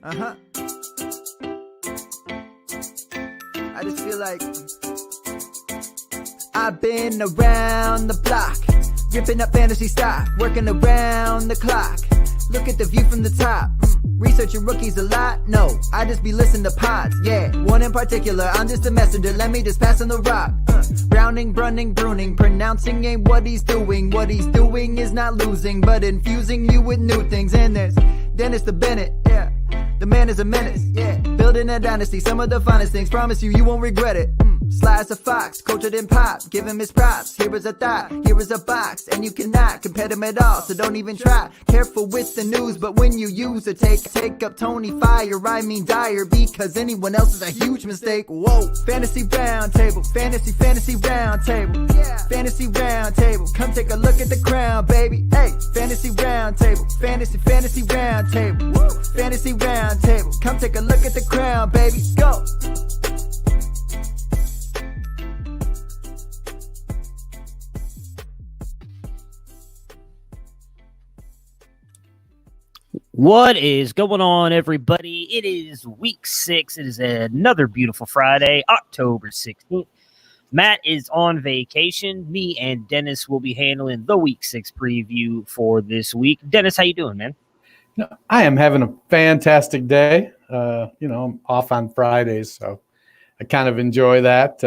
I just feel like I've been around the block, ripping up fantasy stock, working around the clock. Look at the view from the top. Researching rookies a lot? No, I just be listening to pods. Yeah, one in particular, I'm just a messenger. Let me just pass on the rock. Browning, brunning, pruning, pronouncing ain't what he's doing. What he's doing is not losing, but infusing you with new things. And there's Dennis the Bennett, yeah. The man is a menace, yeah. Building a dynasty, some of the finest things. Promise you, you won't regret it. Sly as a fox, cultured in pop. Give him his props. Here is a thought, here is a box, and you cannot compare them at all. So don't even try. Careful with the news, but when you use a take up Tony Fire, I mean dire, because anyone else is a huge mistake. Whoa, fantasy round table, fantasy round table, yeah. Fantasy round table, come take a look at the crown, baby. Hey, fantasy round table, fantasy round table, woo. Fantasy round table, come take a look at the crown, baby. Go. What is going on, everybody? It is week 6. It is another beautiful Friday, October 16th. Matt is on vacation. Me and Dennis will be handling the week 6 preview for this week. Dennis, how you doing, man? I am having a fantastic day. I'm off on Fridays, so I kind of enjoy that.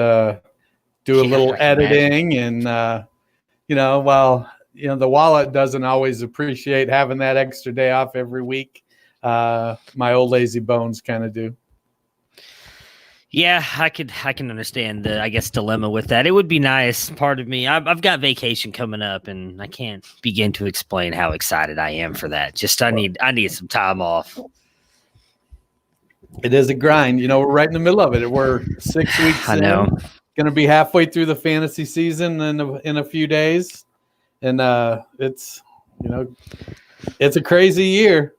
Do a little editing and, while the wallet doesn't always appreciate having that extra day off every week. My old lazy bones kind of do. Yeah, I can understand the, dilemma with that. It would be nice. Part of me, I've got vacation coming up, and I can't begin to explain how excited I am for that. Just I need some time off. It is a grind. We're right in the middle of it. We're 6 weeks. I know. Going to be halfway through the fantasy season in a few days. And it's a crazy year.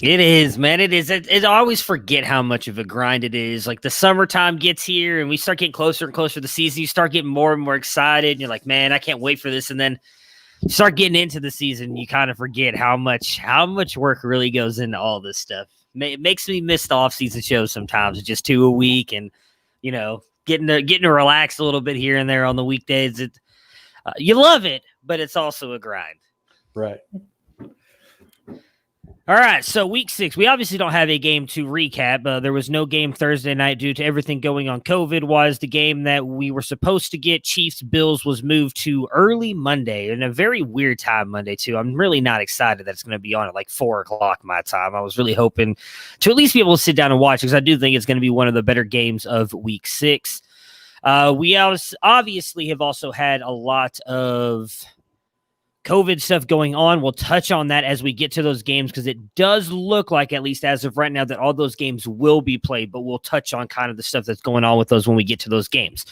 It is, man. It is. I always forget how much of a grind it is. Like the summertime gets here and we start getting closer and closer to the season. You start getting more and more excited. And you're like, man, I can't wait for this. And then you start getting into the season. You kind of forget how much work really goes into all this stuff. It makes me miss the off-season shows sometimes. It's just 2 a week and, getting to relax a little bit here and there on the weekdays. You love it, but it's also a grind. Right. All right, so week 6, we obviously don't have a game to recap. There was no game Thursday night due to everything going on COVID-wise. The game that we were supposed to get, Chiefs-Bills, was moved to early Monday, and a very weird time Monday, too. I'm really not excited that it's going to be on at like 4 o'clock my time. I was really hoping to at least be able to sit down and watch because I do think it's going to be one of the better games of week 6. We obviously have also had a lot of COVID stuff going on. We'll touch on that as we get to those games because it does look like, at least as of right now, that all those games will be played, but we'll touch on kind of the stuff that's going on with those when we get to those games.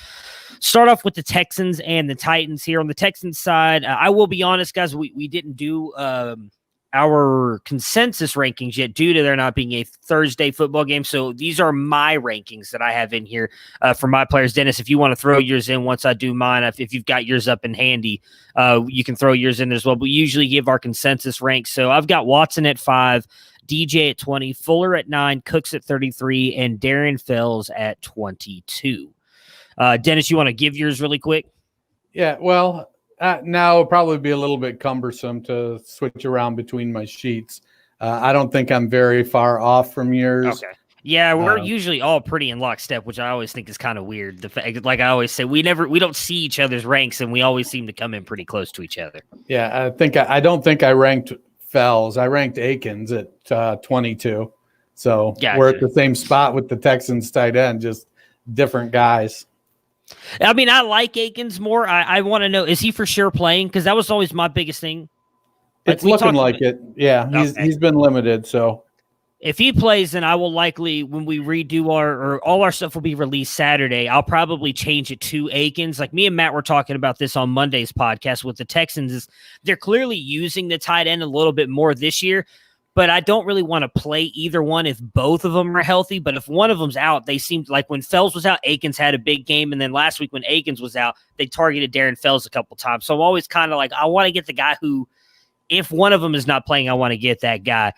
Start off with the Texans and the Titans here. On the Texans side, I will be honest, guys, we didn't do our consensus rankings yet due to there not being a Thursday football game. So these are my rankings that I have in here for my players. Dennis, if you want to throw yours in once I do mine, if you've got yours up and handy, you can throw yours in there as well. But we usually give our consensus ranks. So I've got Watson at 5, DJ at 20, Fuller at 9, Cooks at 33, and Darren Fells at 22. Dennis, you want to give yours really quick? Yeah, well, now it'll probably be a little bit cumbersome to switch around between my sheets. I don't think I'm very far off from yours. Okay. Yeah, we're usually all pretty in lockstep, which I always think is kind of weird. The fact, like I always say, we don't see each other's ranks, and we always seem to come in pretty close to each other. Yeah, I don't think I ranked Fells. I ranked Akins at 22. So gotcha. We're at the same spot with the Texans tight end, just different guys. I mean, I like Akins more. I want to know, is he for sure playing? Because that was always my biggest thing. It's looking like it. Yeah, he's been limited. So if he plays, then I will likely, when we redo all our stuff will be released Saturday, I'll probably change it to Akins. Like me and Matt were talking about this on Monday's podcast with the Texans. Is they're clearly using the tight end a little bit more this year. But I don't really want to play either one if both of them are healthy. But if one of them's out, they seemed like when Fells was out, Akins had a big game. And then last week when Akins was out, they targeted Darren Fells a couple times. So I'm always kind of like, I want to get the guy who, if one of them is not playing, I want to get that guy.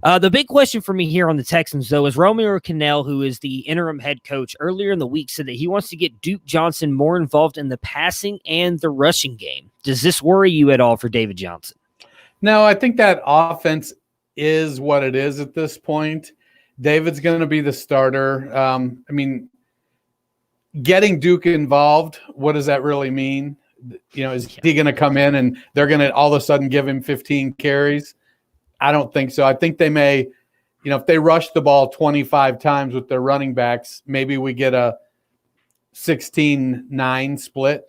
The big question for me here on the Texans, though, is Romeo Cannell, who is the interim head coach, earlier in the week said that he wants to get Duke Johnson more involved in the passing and the rushing game. Does this worry you at all for David Johnson? No, I think that offense is what it is at this point. David's going to be the starter. Getting Duke involved, what does that really mean? Is he going to come in and they're going to all of a sudden give him 15 carries? I don't think so. I think they may, if they rush the ball 25 times with their running backs, maybe we get a 16-9 split,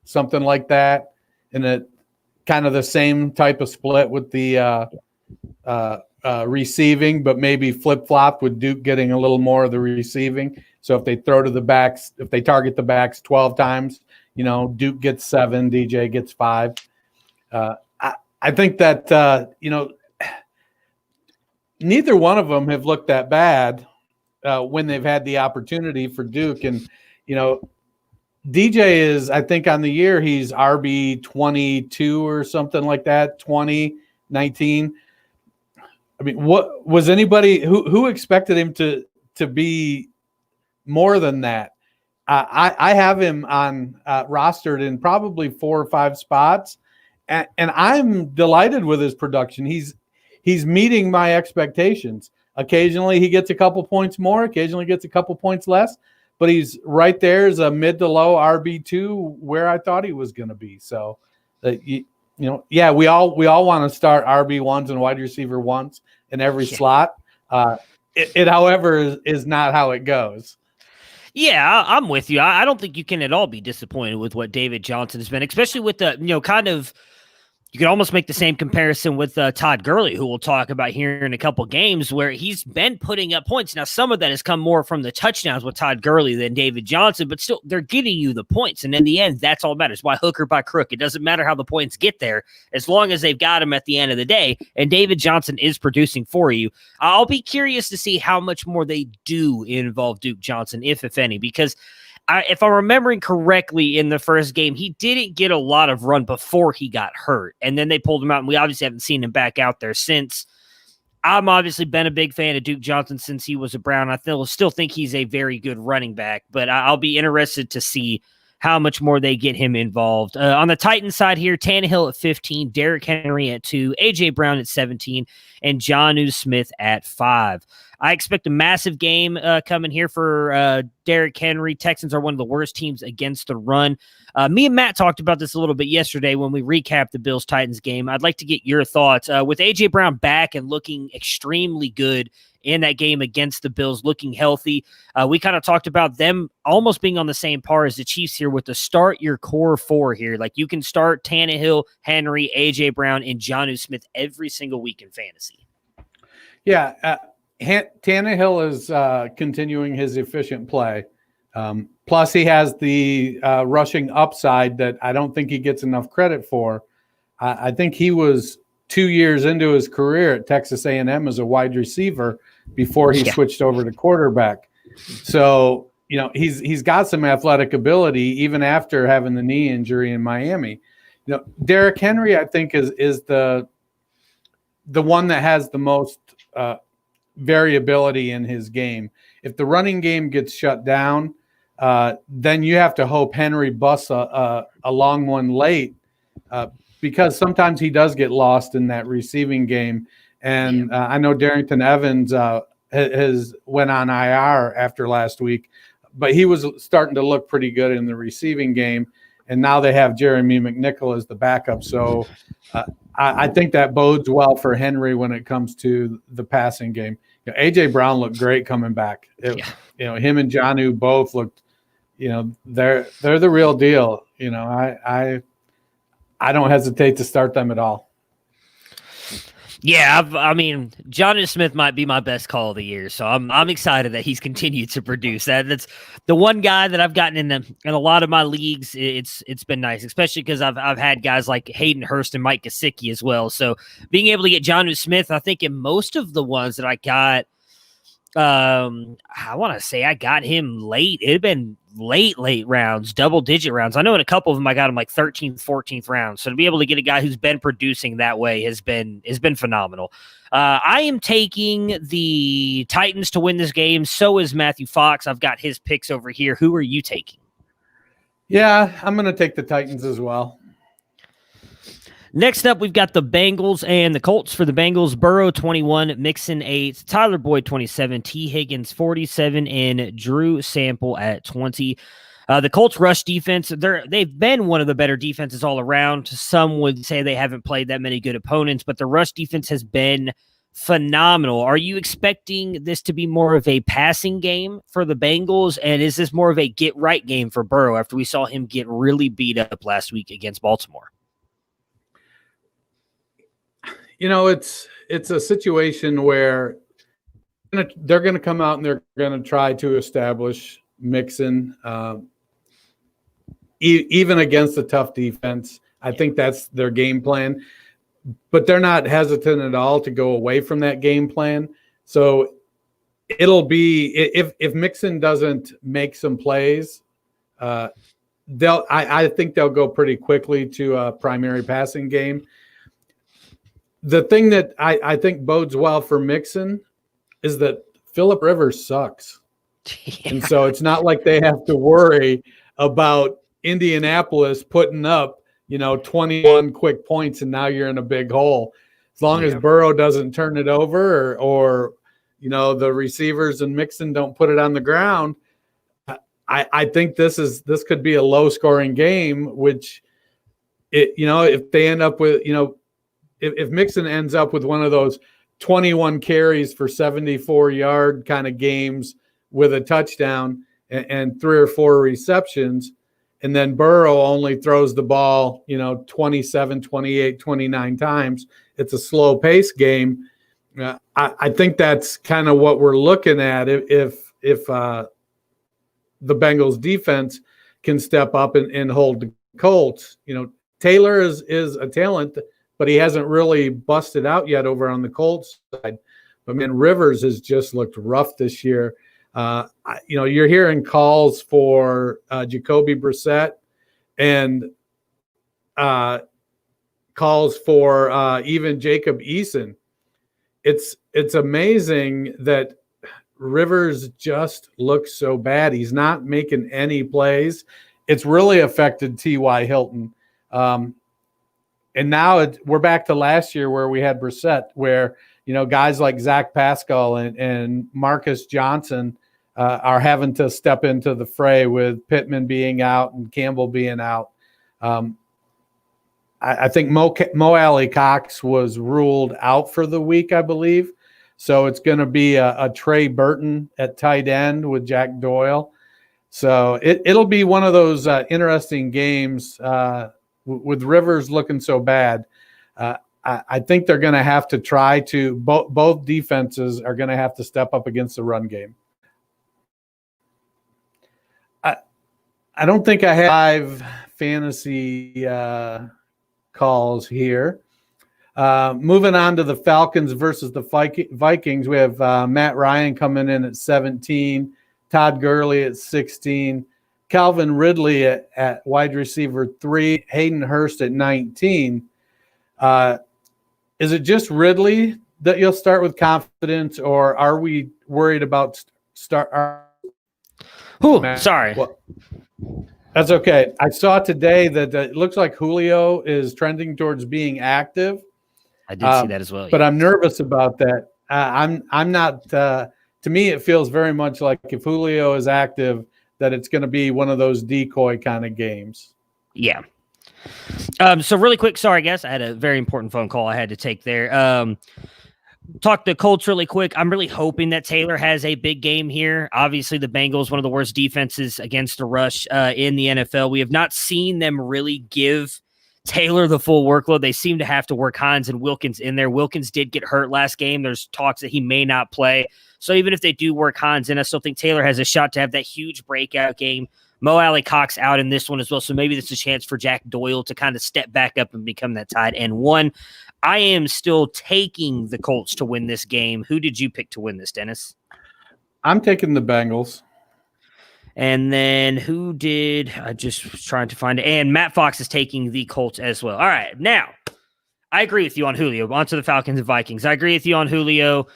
something like that, and a kind of the same type of split with the receiving, but maybe flip-flopped with Duke getting a little more of the receiving. So if they throw to the backs, if they target the backs 12 times, Duke gets 7, DJ gets 5. I think that, neither one of them have looked that bad when they've had the opportunity for Duke. And, DJ is, I think on the year, he's RB 22 or something like that, 20, 19. What was anybody who expected him to be more than that? I have him on rostered in probably 4 or 5 spots, and I'm delighted with his production. He's meeting my expectations. Occasionally he gets a couple points more, occasionally gets a couple points less, but he's right there as a mid to low RB2 where I thought he was going to be. So, we all want to start RB1s and wide receiver 1s in every slot. It, however, is not how it goes. Yeah, I'm with you. I don't think you can at all be disappointed with what David Johnson has been, especially with the, kind of, you could almost make the same comparison with Todd Gurley, who we'll talk about here in a couple games, where he's been putting up points. Now, some of that has come more from the touchdowns with Todd Gurley than David Johnson, but still, they're getting you the points. And in the end, that's all that matters. By hook or by crook, it doesn't matter how the points get there, as long as they've got them at the end of the day. And David Johnson is producing for you. I'll be curious to see how much more they do involve Duke Johnson, if any, because if I'm remembering correctly, in the first game, he didn't get a lot of run before he got hurt. And then they pulled him out, and we obviously haven't seen him back out there since. I'm obviously been a big fan of Duke Johnson since he was a Brown. I still think he's a very good running back, but I'll be interested to see how much more they get him involved. On the Titans side here, Tannehill at 15, Derrick Henry at 2, A.J. Brown at 17, and Jonnu Smith at 5. I expect a massive game coming here for Derrick Henry. Texans are one of the worst teams against the run. Me and Matt talked about this a little bit yesterday when we recapped the Bills-Titans game. I'd like to get your thoughts. With A.J. Brown back and looking extremely good in that game against the Bills, looking healthy, we kind of talked about them almost being on the same par as the Chiefs here with the start your core 4 here. Like, you can start Tannehill, Henry, A.J. Brown, and Jonnu Smith every single week in fantasy. Yeah, Tannehill is continuing his efficient play. Plus, he has the rushing upside that I don't think he gets enough credit for. I think he was 2 years into his career at Texas A&M as a wide receiver before he switched over to quarterback. So, he's got some athletic ability even after having the knee injury in Miami. Derrick Henry, I think, is the one that has the most variability in his game. If the running game gets shut down, then you have to hope Henry busts a long one late, because sometimes he does get lost in that receiving game. And I know Darrington Evans has went on IR after last week, but he was starting to look pretty good in the receiving game. And now they have Jeremy McNichol as the backup. So I think that bodes well for Henry when it comes to the passing game. A.J. Brown looked great coming back. Him and Jonnu both looked, they're the real deal. I don't hesitate to start them at all. Yeah, Jonnu Smith might be my best call of the year, so I'm excited that he's continued to produce. That's the one guy that I've gotten in a lot of my leagues. It's been nice, especially because I've had guys like Hayden Hurst and Mike Gesicki as well. So being able to get Jonnu Smith, I think in most of the ones that I got, I want to say I got him late. It had been late rounds, double-digit rounds. I know in a couple of them I got him like 13th, 14th round. So to be able to get a guy who's been producing that way has been phenomenal. I am taking the Titans to win this game. So is Matthew Fox. I've got his picks over here. Who are you taking? Yeah, I'm going to take the Titans as well. Next up, we've got the Bengals and the Colts. For the Bengals, Burrow 21, Mixon 8, Tyler Boyd 27, T. Higgins 47, and Drew Sample at 20. The Colts rush defense, they've been one of the better defenses all around. Some would say they haven't played that many good opponents, but the rush defense has been phenomenal. Are you expecting this to be more of a passing game for the Bengals, and is this more of a get-right game for Burrow after we saw him get really beat up last week against Baltimore? You know, it's a situation where they're going to come out and they're going to try to establish Mixon, even against a tough defense. I think that's their game plan, but they're not hesitant at all to go away from that game plan. So it'll be if Mixon doesn't make some plays, I think they'll go pretty quickly to a primary passing game. The thing that I think bodes well for Mixon is that Phillip Rivers sucks. Yeah. And so it's not like they have to worry about Indianapolis putting up, 21 quick points and now you're in a big hole. As long as Burrow doesn't turn it over or the receivers and Mixon don't put it on the ground, I think this could be a low scoring game, which if they end up with, if Mixon ends up with one of those 21 carries for 74-yard kind of games with a touchdown and 3 or 4 receptions, and then Burrow only throws the ball, 27, 28, 29 times, it's a slow pace game. I think that's kind of what we're looking at if the Bengals defense can step up and hold the Colts. Taylor is a talent, but he hasn't really busted out yet over on the Colts side. But, man, Rivers has just looked rough this year. You're hearing calls for Jacoby Brissett and calls for even Jacob Eason. It's amazing that Rivers just looks so bad. He's not making any plays. It's really affected T.Y. Hilton. And now we're back to last year where we had Brissett, where, guys like Zach Pascal and Marcus Johnson are having to step into the fray with Pittman being out and Campbell being out. I think Mo Alley Cox was ruled out for the week, I believe. So it's going to be a Trey Burton at tight end with Jack Doyle. So it'll be one of those interesting games with Rivers looking so bad. I think they're going to have to try to both defenses are going to have to step up against the run game. I don't think I have 5 fantasy calls here. Moving on to the Falcons versus the Vikings, we have Matt Ryan coming in at 17, Todd Gurley at 16, Calvin Ridley at wide receiver 3, Hayden Hurst at 19. Is it just Ridley that you'll start with confidence, or are we worried about sorry. Well, that's okay. I saw today that it looks like Julio is trending towards being active. I did see that as well. But I'm nervous about that. I'm not. To me, it feels very much like if Julio is active, that it's going to be one of those decoy kind of games. Yeah. So really quick, sorry, guys. I had a very important phone call I had to take there. Talk to Colts really quick. I'm really hoping that Taylor has a big game here. Obviously, the Bengals, one of the worst defenses against the rush in the NFL. We have not seen them really give Taylor the full workload. They seem to have to work Hines and Wilkins in there. Wilkins did get hurt last game. There's talks that he may not play. So even if they do work Hines in, I still think Taylor has a shot to have that huge breakout game. Mo Alley Cox out in this one as well. So maybe this is a chance for Jack Doyle to kind of step back up and become that tight end one. I am still taking the Colts to win this game. Who did you pick to win this, Dennis? I'm taking the Bengals. And then who did I just was trying to find it? And Matt Fox is taking the Colts as well. All right. Now, I agree with you on Julio. On to the Falcons and Vikings. I agree with you on Julio.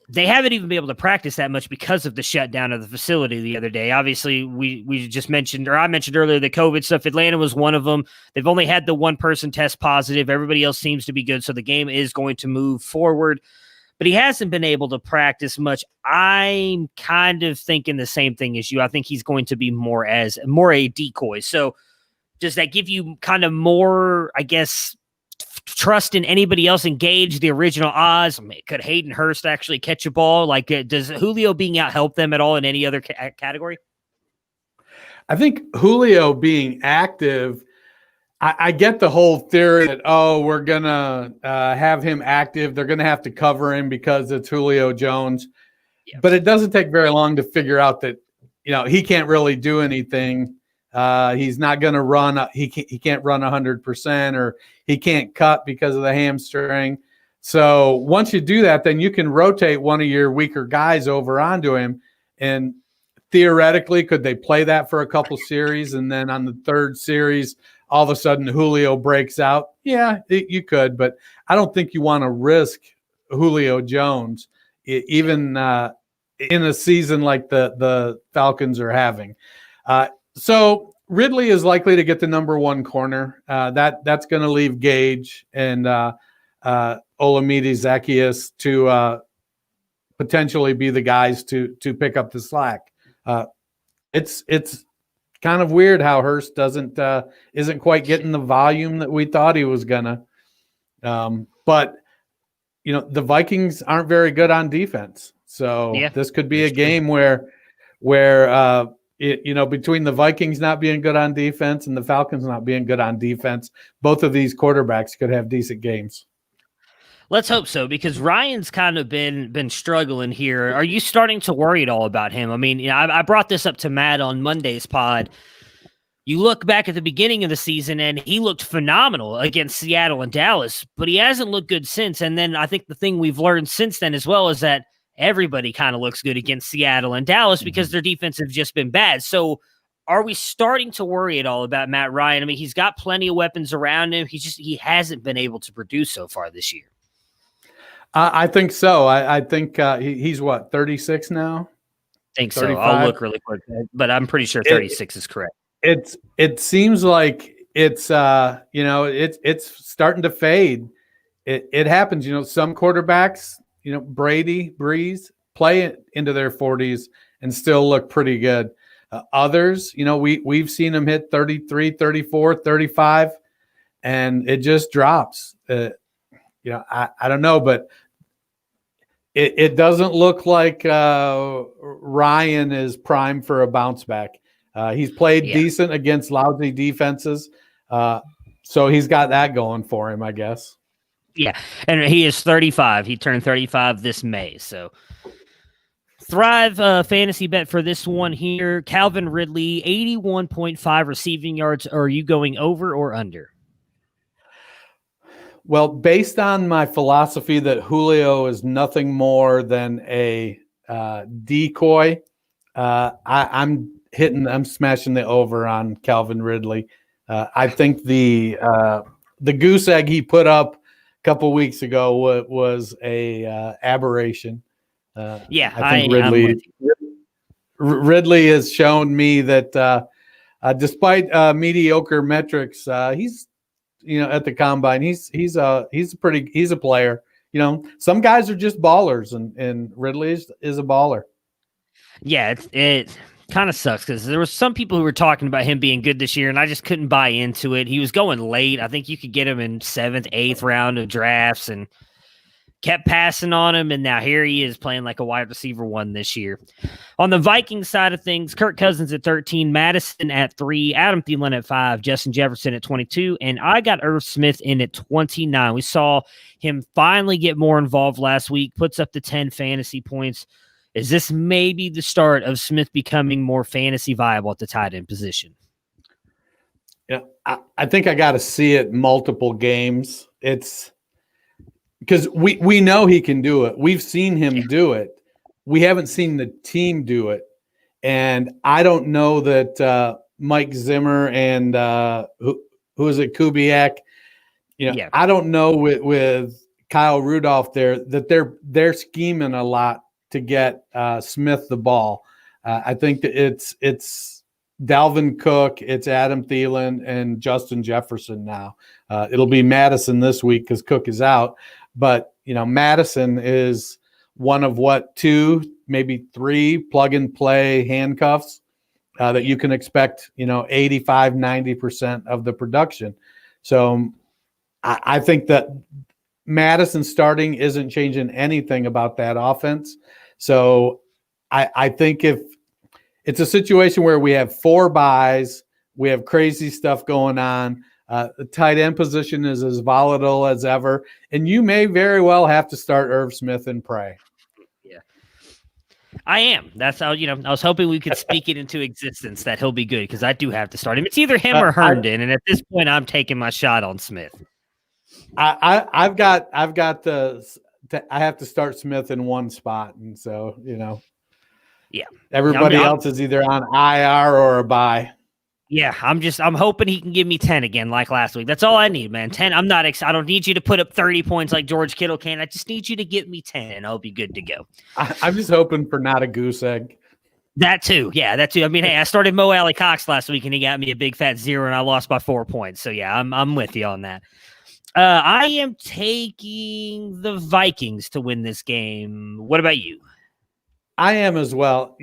They haven't even been able to practice that much because of the shutdown of the facility the other day. Obviously, we just mentioned, or I mentioned earlier, the COVID stuff. Atlanta was one of them. They've only had the one person test positive. Everybody else seems to be good, so the game is going to move forward. But he hasn't been able to practice much. I'm kind of thinking the same thing as you. I think he's going to be more a decoy. So does that give you kind of more, I guess, trust in anybody else engage the original odds? I mean, could Hayden Hurst actually catch a ball? Like, does Julio being out help them at all in any other category? I think Julio being active, I get the whole theory that, we're going to have him active. They're going to have to cover him because it's Julio Jones. Yeah. But it doesn't take very long to figure out that, he can't really do anything. He's not going to run. He can't run 100%, or he can't cut because of the hamstring. So once you do that, then you can rotate one of your weaker guys over onto him. And theoretically, could they play that for a couple series? And then on the third series, all of a sudden Julio breaks out. Yeah, you could, but I don't think you want to risk Julio Jones, even in a season like the Falcons are having. So Ridley is likely to get the number one corner. That's going to leave Gage and Olamide Zaccheaus to potentially be the guys to pick up the slack. It's kind of weird how Hurst isn't quite getting the volume that we thought he was gonna. But the Vikings aren't very good on defense, so this could be a game where between the Vikings not being good on defense and the Falcons not being good on defense, both of these quarterbacks could have decent games. Let's hope so, because Ryan's kind of been struggling here. Are you starting to worry at all about him? I mean, I brought this up to Matt on Monday's pod. You look back at the beginning of the season, and he looked phenomenal against Seattle and Dallas, but he hasn't looked good since. And then I think the thing we've learned since then as well is that everybody kind of looks good against Seattle and Dallas because their defense have just been bad. So are we starting to worry at all about Matt Ryan? I mean, he's got plenty of weapons around him. He hasn't been able to produce so far this year. I think so. I think he's 36 now? I think 35? So. I'll look really quick, but I'm pretty sure 36 is correct. It seems like it's it's starting to fade. It happens. Some quarterbacks, Brady, Breeze, play it into their 40s and still look pretty good. Others, we've seen them hit 33, 34, 35, and it just drops. I don't know, but it doesn't look like Ryan is primed for a bounce back. He's played decent against lousy defenses, so he's got that going for him, I guess. Yeah, and he is 35. He turned 35 this May, so Thrive fantasy bet for this one here. Calvin Ridley, 81.5 receiving yards. Are you going over or under? Well, based on my philosophy that Julio is nothing more than a decoy, I'm smashing the over on Calvin Ridley. I think the goose egg he put up a couple weeks ago was a aberration. I think Ridley has shown me that despite mediocre metrics, he's at the combine, he's a player. Some guys are just ballers, and Ridley is a baller. Yeah, it kind of sucks because there were some people who were talking about him being good this year, and I just couldn't buy into it. He was going late. I think you could get him in 7th, 8th round of drafts, and kept passing on him, and now here he is playing like a wide receiver 1 this year. On the Vikings side of things, Kirk Cousins at 13, Madison at 3, Adam Thielen at 5, Justin Jefferson at 22, and I got Irv Smith in at 29. We saw him finally get more involved last week, puts up the 10 fantasy points. Is this maybe the start of Smith becoming more fantasy viable at the tight end position? Yeah, I think I got to see it multiple games. It's because we know he can do it. We've seen him do it. we haven't seen the team do it. And I don't know that Mike Zimmer and who is it, Kubiak? I don't know with Kyle Rudolph there that they're scheming a lot to get Smith the ball. I think that it's Dalvin Cook, it's Adam Thielen, and Justin Jefferson now. It'll be Madison this week because Cook is out. But, Madison is one of 2, maybe 3 plug-and-play handcuffs that you can expect, 85, 90% of the production. So I think that Madison starting isn't changing anything about that offense. So I think if it's a situation where we have 4 buys, we have crazy stuff going on, the tight end position is as volatile as ever, and you may very well have to start Irv Smith and pray. Yeah, I am. That's how, I was hoping we could speak it into existence that he'll be good because I do have to start him. It's either him or Herndon, and at this point, I'm taking my shot on Smith. I have to start Smith in one spot, and so yeah, everybody else is either on IR or a bye. Yeah, I'm hoping he can give me 10 again like last week. That's all I need, man. 10. I don't need you to put up 30 points like George Kittle can. I just need you to get me 10 and I'll be good to go. I'm just hoping for not a goose egg. That too. Yeah, that too. I mean, hey, I started Mo Alley Cox last week and he got me a big fat 0 and I lost by 4 points. So yeah, I'm with you on that. I am taking the Vikings to win this game. What about you? I am as well.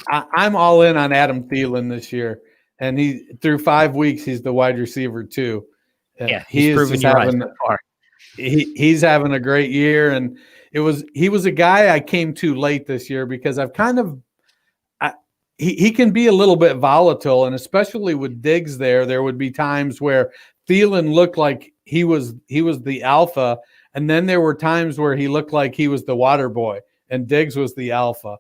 I'm all in on Adam Thielen this year. And he through 5 weeks, he's the wide receiver too. Yeah, he's proven you right so far. He's having a great year, and he was a guy I came to late this year because I've he can be a little bit volatile, and especially with Diggs there would be times where Thielen looked like he was the alpha, and then there were times where he looked like he was the water boy, and Diggs was the alpha.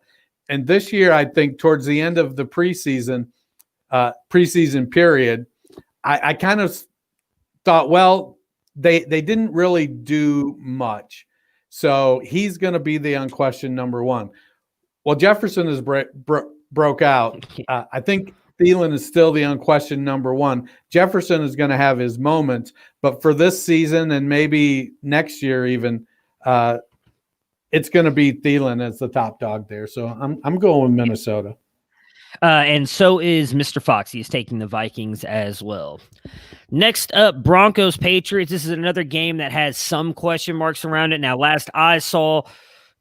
And this year, I think towards the end of the preseason period, I kind of thought, well, they didn't really do much. So he's going to be the unquestioned number 1. Well, Jefferson is broke out. I think Thielen is still the unquestioned number 1. Jefferson is going to have his moments, but for this season and maybe next year even, it's going to be Thielen as the top dog there. So I'm going with Minnesota. And so is Mr. Fox. He's taking the Vikings as well. Next up, Broncos-Patriots. This is another game that has some question marks around it. Now, last I saw,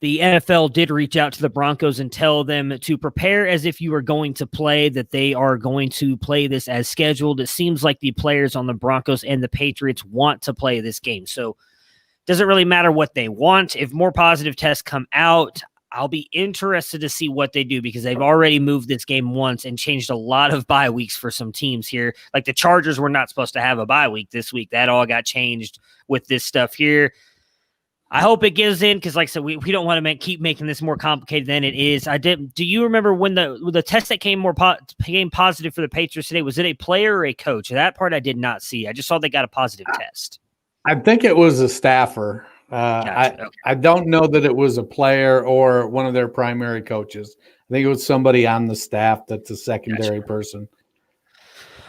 the NFL did reach out to the Broncos and tell them to prepare as if you were going to play, that they are going to play this as scheduled. It seems like the players on the Broncos and the Patriots want to play this game. So it doesn't really matter what they want. If more positive tests come out, I'll be interested to see what they do because they've already moved this game once and changed a lot of bye weeks for some teams here. Like the Chargers were not supposed to have a bye week this week. That all got changed with this stuff here. I hope it gives in because, like I said, we don't want to keep making this more complicated than it is. Do you remember when the test that came came positive for the Patriots today? Was it a player or a coach? That part I did not see. I just saw they got a positive test. I think it was a staffer. Gotcha. Okay. I don't know that it was a player or one of their primary coaches. I think it was somebody on the staff that's a secondary person.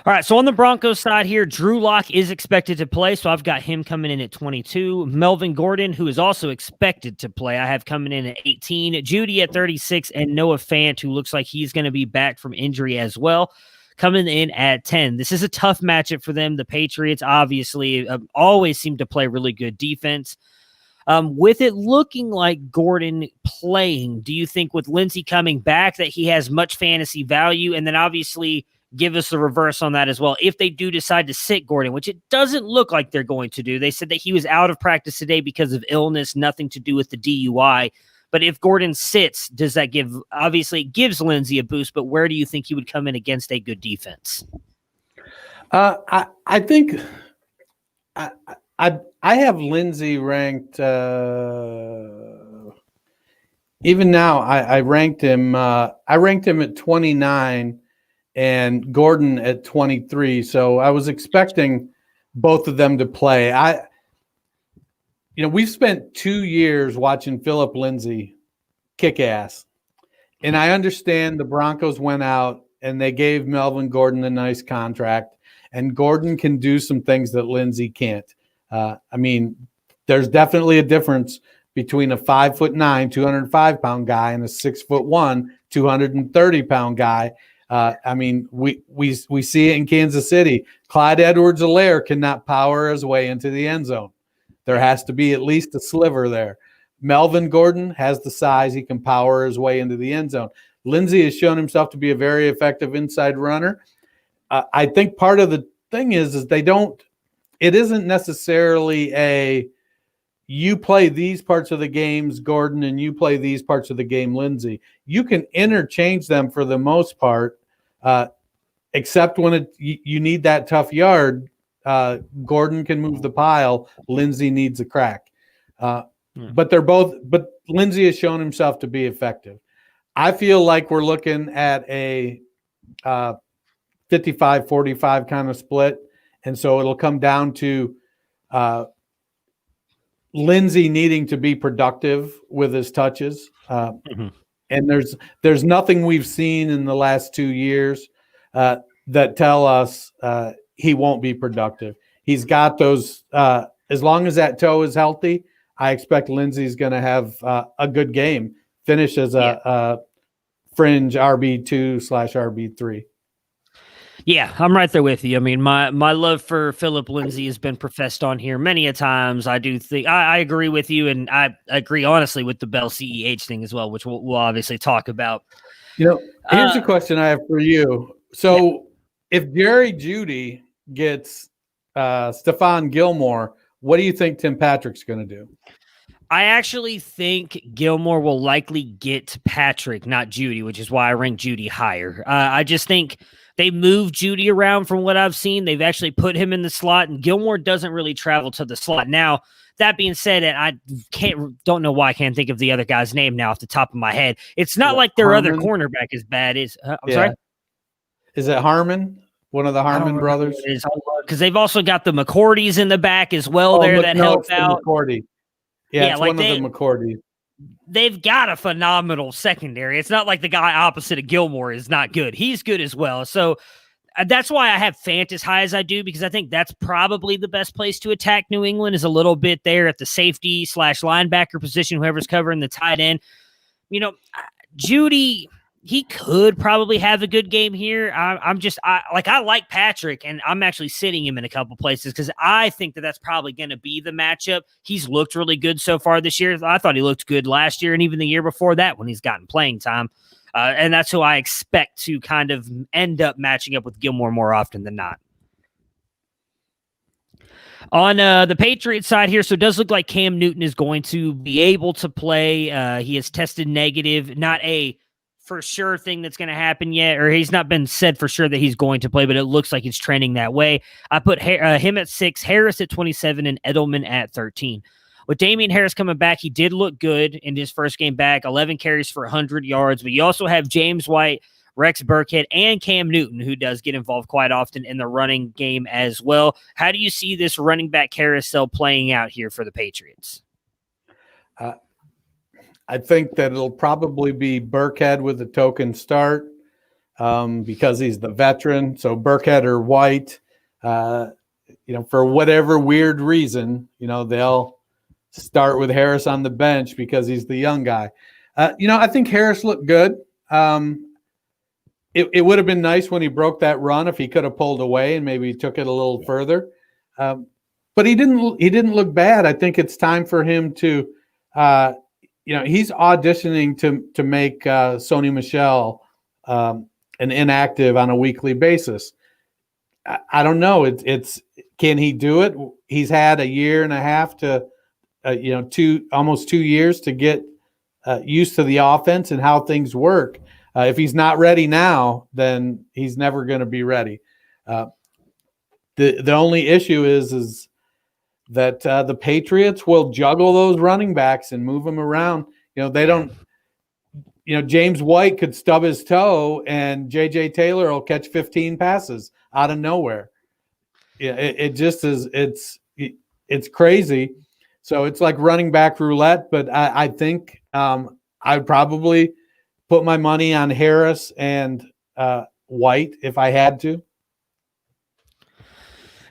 All right, so on the Broncos side here, Drew Lock is expected to play, so I've got him coming in at 22. Melvin Gordon, who is also expected to play, I have coming in at 18. Judy at 36, and Noah Fant, who looks like he's going to be back from injury as well, coming in at 10. This is a tough matchup for them. The Patriots obviously always seem to play really good defense. With it looking like Gordon playing, do you think with Lindsey coming back that he has much fantasy value? And then obviously give us the reverse on that as well. If they do decide to sit Gordon, which it doesn't look like they're going to do. They said that he was out of practice today because of illness, nothing to do with the DUI. But if Gordon sits, does that obviously it gives Lindsey a boost, but where do you think he would come in against a good defense? I think I have Lindsey ranked even now. I ranked him. I ranked him at 29 and Gordon at 23. So I was expecting both of them to play. We've spent 2 years watching Philip Lindsay kick ass. And I understand the Broncos went out and they gave Melvin Gordon a nice contract, and Gordon can do some things that Lindsey can't. I mean, there's definitely a difference between a 5'9", 205-pound guy and a 6'1", 230-pound guy. I mean, we see it in Kansas City. Clyde Edwards-Helaire cannot power his way into the end zone. There has to be at least a sliver there. Melvin Gordon has the size. He can power his way into the end zone. Lindsey has shown himself to be a very effective inside runner. I think part of the thing is they don't – it isn't necessarily a you play these parts of the games, Gordon, and you play these parts of the game, Lindsey. You can interchange them for the most part, except when you need that tough yard. Gordon can move the pile. Lindsey needs a crack. But Lindsey has shown himself to be effective. I feel like we're looking at a 55-45 kind of split. And so it'll come down to Lindsey needing to be productive with his touches. And there's nothing we've seen in the last 2 years that tell us he won't be productive. He's got those as long as that toe is healthy, I expect Lindsey's going to have a good game, finish as a fringe RB2/RB3. Yeah, I'm right there with you. I mean, my love for Philip Lindsey has been professed on here many a times. I do think I agree with you, and I agree honestly with the Bell CEH thing as well, which we'll obviously talk about. Here's a question I have for you. So if Jerry Jeudy gets Stephon Gilmore, what do you think Tim Patrick's going to do? I actually think Gilmore will likely get Patrick, not Jeudy, which is why I rank Jeudy higher. I just think they moved Jeudy around from what I've seen. They've actually put him in the slot, and Gilmore doesn't really travel to the slot. Now, that being said, and I don't know why I can't think of the other guy's name now off the top of my head. It's not like their other cornerback is bad. I'm sorry? Is it Harmon? One of the Harmon brothers? Because they've also got the McCourties in the back as well that help out. McCourty. Yeah, it's one of the McCourties. They've got a phenomenal secondary. It's not like the guy opposite of Gilmore is not good. He's good as well. So that's why I have Fant as high as I do, because I think that's probably the best place to attack New England is a little bit there at the safety/linebacker position, whoever's covering the tight end. Jeudy, he could probably have a good game here. I like Patrick, and I'm actually sitting him in a couple places because I think that's probably going to be the matchup. He's looked really good so far this year. I thought he looked good last year and even the year before that when he's gotten playing time. And that's who I expect to kind of end up matching up with Gilmore more often than not. On the Patriots side here, so it does look like Cam Newton is going to be able to play. He has tested negative, not a for sure thing that's going to happen yet, or he's not been said for sure that he's going to play, but it looks like he's trending that way. I put him at 6, Harris at 27, and Edelman at 13. With Damian Harris coming back, he did look good in his first game back, 11 carries for 100 yards, but you also have James White, Rex Burkhead, and Cam Newton, who does get involved quite often in the running game as well. How do you see this running back carousel playing out here for the Patriots? I think that it'll probably be Burkhead with a token start because he's the veteran. So Burkhead or White, for whatever weird reason, they'll start with Harris on the bench because he's the young guy. I think Harris looked good. It would have been nice when he broke that run if he could have pulled away and maybe took it a little further. But he didn't look bad. I think it's time for him to he's auditioning to make Sony Michel an inactive on a weekly basis. I don't know. It's can he do it? He's had a year and a half to, almost 2 years to get used to the offense and how things work. If he's not ready now, then he's never going to be ready. The only issue is that the Patriots will juggle those running backs and move them around. They don't. James White could stub his toe and J.J. Taylor will catch 15 passes out of nowhere. Yeah, it just is. It's crazy. So it's like running back roulette. But I think I'd probably put my money on Harris and White if I had to.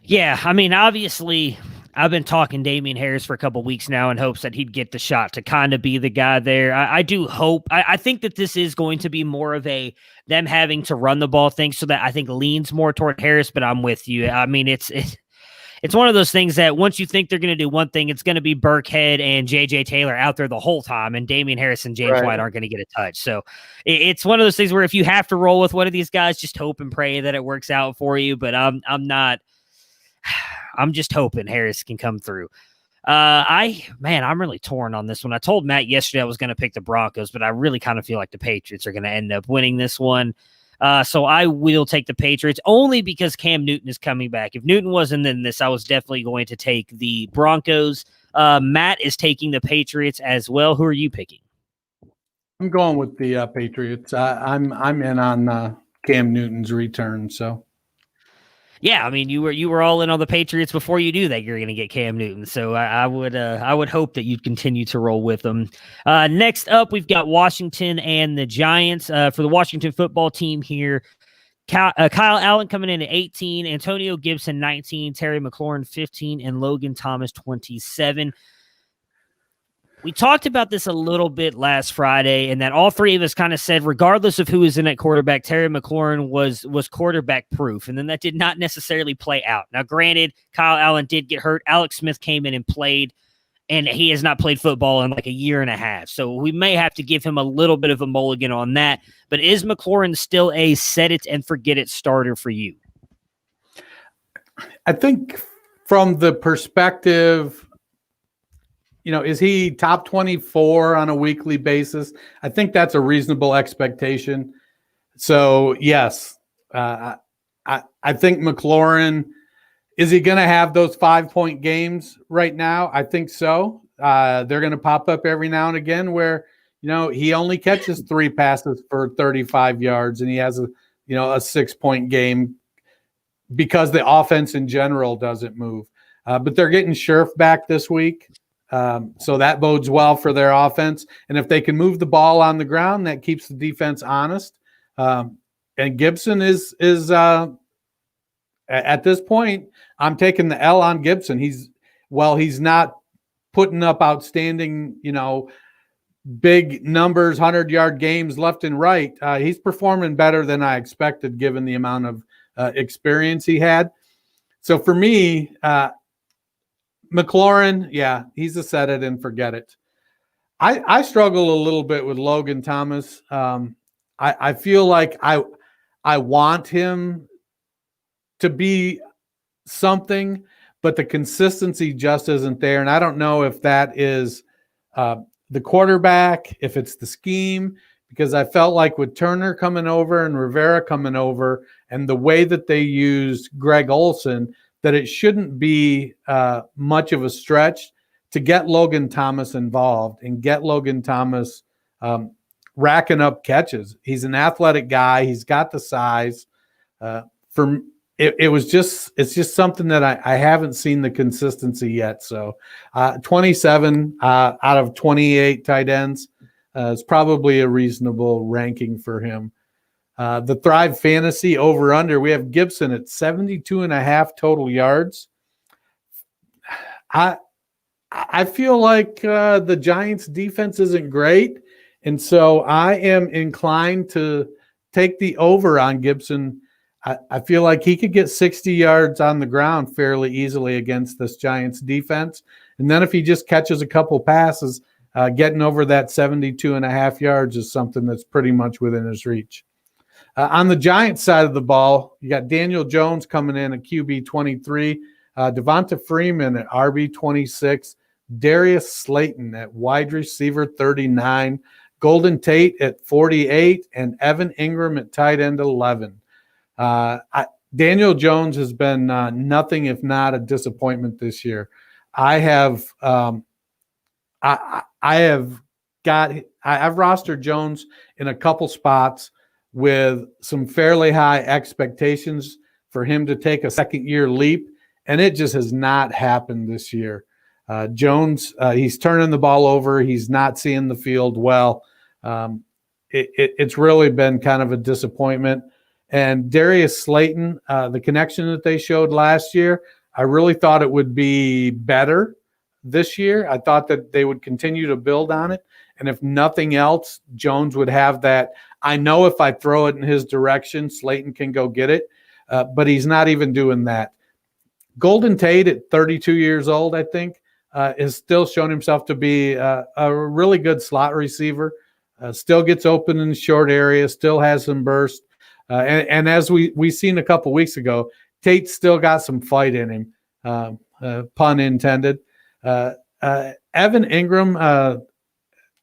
Yeah, I mean, obviously, I've been talking Damian Harris for a couple weeks now in hopes that he'd get the shot to kind of be the guy there. I do hope. I think that this is going to be more of a them having to run the ball thing, so that I think leans more toward Harris. But I'm with you. I mean, it's one of those things that once you think they're going to do one thing, it's going to be Burkhead and J.J. Taylor out there the whole time, and Damian Harris and James White aren't going to get a touch. So it's one of those things where if you have to roll with one of these guys, just hope and pray that it works out for you. But I'm not. I'm just hoping Harris can come through. I'm really torn on this one. I told Matt yesterday I was going to pick the Broncos, but I really kind of feel like the Patriots are going to end up winning this one. So I will take the Patriots only because Cam Newton is coming back. If Newton wasn't in this, I was definitely going to take the Broncos. Matt is taking the Patriots as well. Who are you picking? I'm going with the Patriots. I'm in on Cam Newton's return. So. Yeah, I mean, you were all in on the Patriots before you knew that you're going to get Cam Newton. So I would hope that you'd continue to roll with them. Next up, we've got Washington and the Giants. For the Washington football team here, Kyle Allen coming in at 18, Antonio Gibson 19, Terry McLaurin 15, and Logan Thomas 27. We talked about this a little bit last Friday, and that all three of us kind of said, regardless of who is in at quarterback, Terry McLaurin was quarterback proof, and then that did not necessarily play out. Now, granted, Kyle Allen did get hurt. Alex Smith came in and played, and he has not played football in like a year and a half, so we may have to give him a little bit of a mulligan on that. But is McLaurin still a set-it-and-forget-it starter for you? I think from the perspective – is he top 24 on a weekly basis? I think that's a reasonable expectation. So, yes, I think McLaurin, is he going to have those 5-point games right now? I think so. They're going to pop up every now and again where, he only catches 3 passes for 35 yards and he has a 6-point game because the offense in general doesn't move. But they're getting Scherf back this week. So that bodes well for their offense. And if they can move the ball on the ground, that keeps the defense honest. And Gibson is at this point, I'm taking the L on Gibson. He's not putting up outstanding, big numbers, 100-yard games left and right. He's performing better than I expected, given the amount of experience he had. So for me, McLaurin, yeah, he's a set it and forget it. I struggle a little bit with Logan Thomas. I feel like I want him to be something, but the consistency just isn't there. And I don't know if that is the quarterback, if it's the scheme, because I felt like with Turner coming over and Rivera coming over and the way that they used Greg Olsen, that it shouldn't be much of a stretch to get Logan Thomas involved and get Logan Thomas racking up catches. He's an athletic guy. He's got the size. It's just something that I haven't seen the consistency yet. So 27 out of 28 tight ends is probably a reasonable ranking for him. The Thrive Fantasy over-under, we have Gibson at 72.5 total yards. I feel like the Giants' defense isn't great, and so I am inclined to take the over on Gibson. I feel like he could get 60 yards on the ground fairly easily against this Giants defense. And then if he just catches a couple passes, getting over that 72.5 yards is something that's pretty much within his reach. On the Giants side of the ball, you got Daniel Jones coming in at QB 23, Devonta Freeman at RB 26, Darius Slayton at wide receiver 39, Golden Tate at 48, and Evan Ingram at tight end 11. Daniel Jones has been nothing if not a disappointment this year. I've rostered Jones in a couple spots with some fairly high expectations for him to take a second-year leap, and it just has not happened this year. Jones, he's turning the ball over. He's not seeing the field well. It's really been kind of a disappointment. And Darius Slayton, the connection that they showed last year, I really thought it would be better this year. I thought that they would continue to build on it. And if nothing else, Jones would have that. I know if I throw it in his direction, Slayton can go get it. But he's not even doing that. Golden Tate at 32 years old, I think, has still shown himself to be a really good slot receiver. Still gets open in the short area, still has some burst. And as we seen a couple weeks ago, Tate's still got some fight in him, pun intended. Evan Ingram,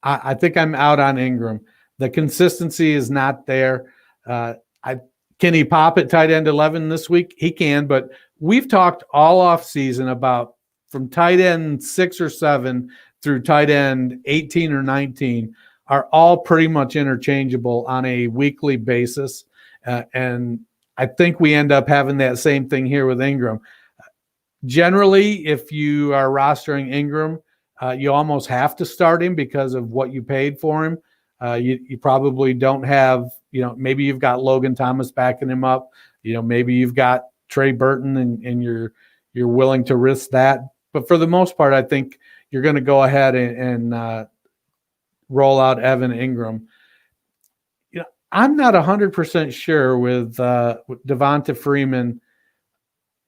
I think I'm out on Ingram. The consistency is not there. Can he pop at tight end 11 this week? He can, but we've talked all off season about from tight end 6 or 7 through tight end 18 or 19 are all pretty much interchangeable on a weekly basis. And I think we end up having that same thing here with Ingram. Generally, if you are rostering Ingram, you almost have to start him because of what you paid for him. You probably don't have, maybe you've got Logan Thomas backing him up. Maybe you've got Trey Burton and you're willing to risk that. But for the most part, I think you're going to go ahead and roll out Evan Ingram. I'm not 100% sure with Devonta Freeman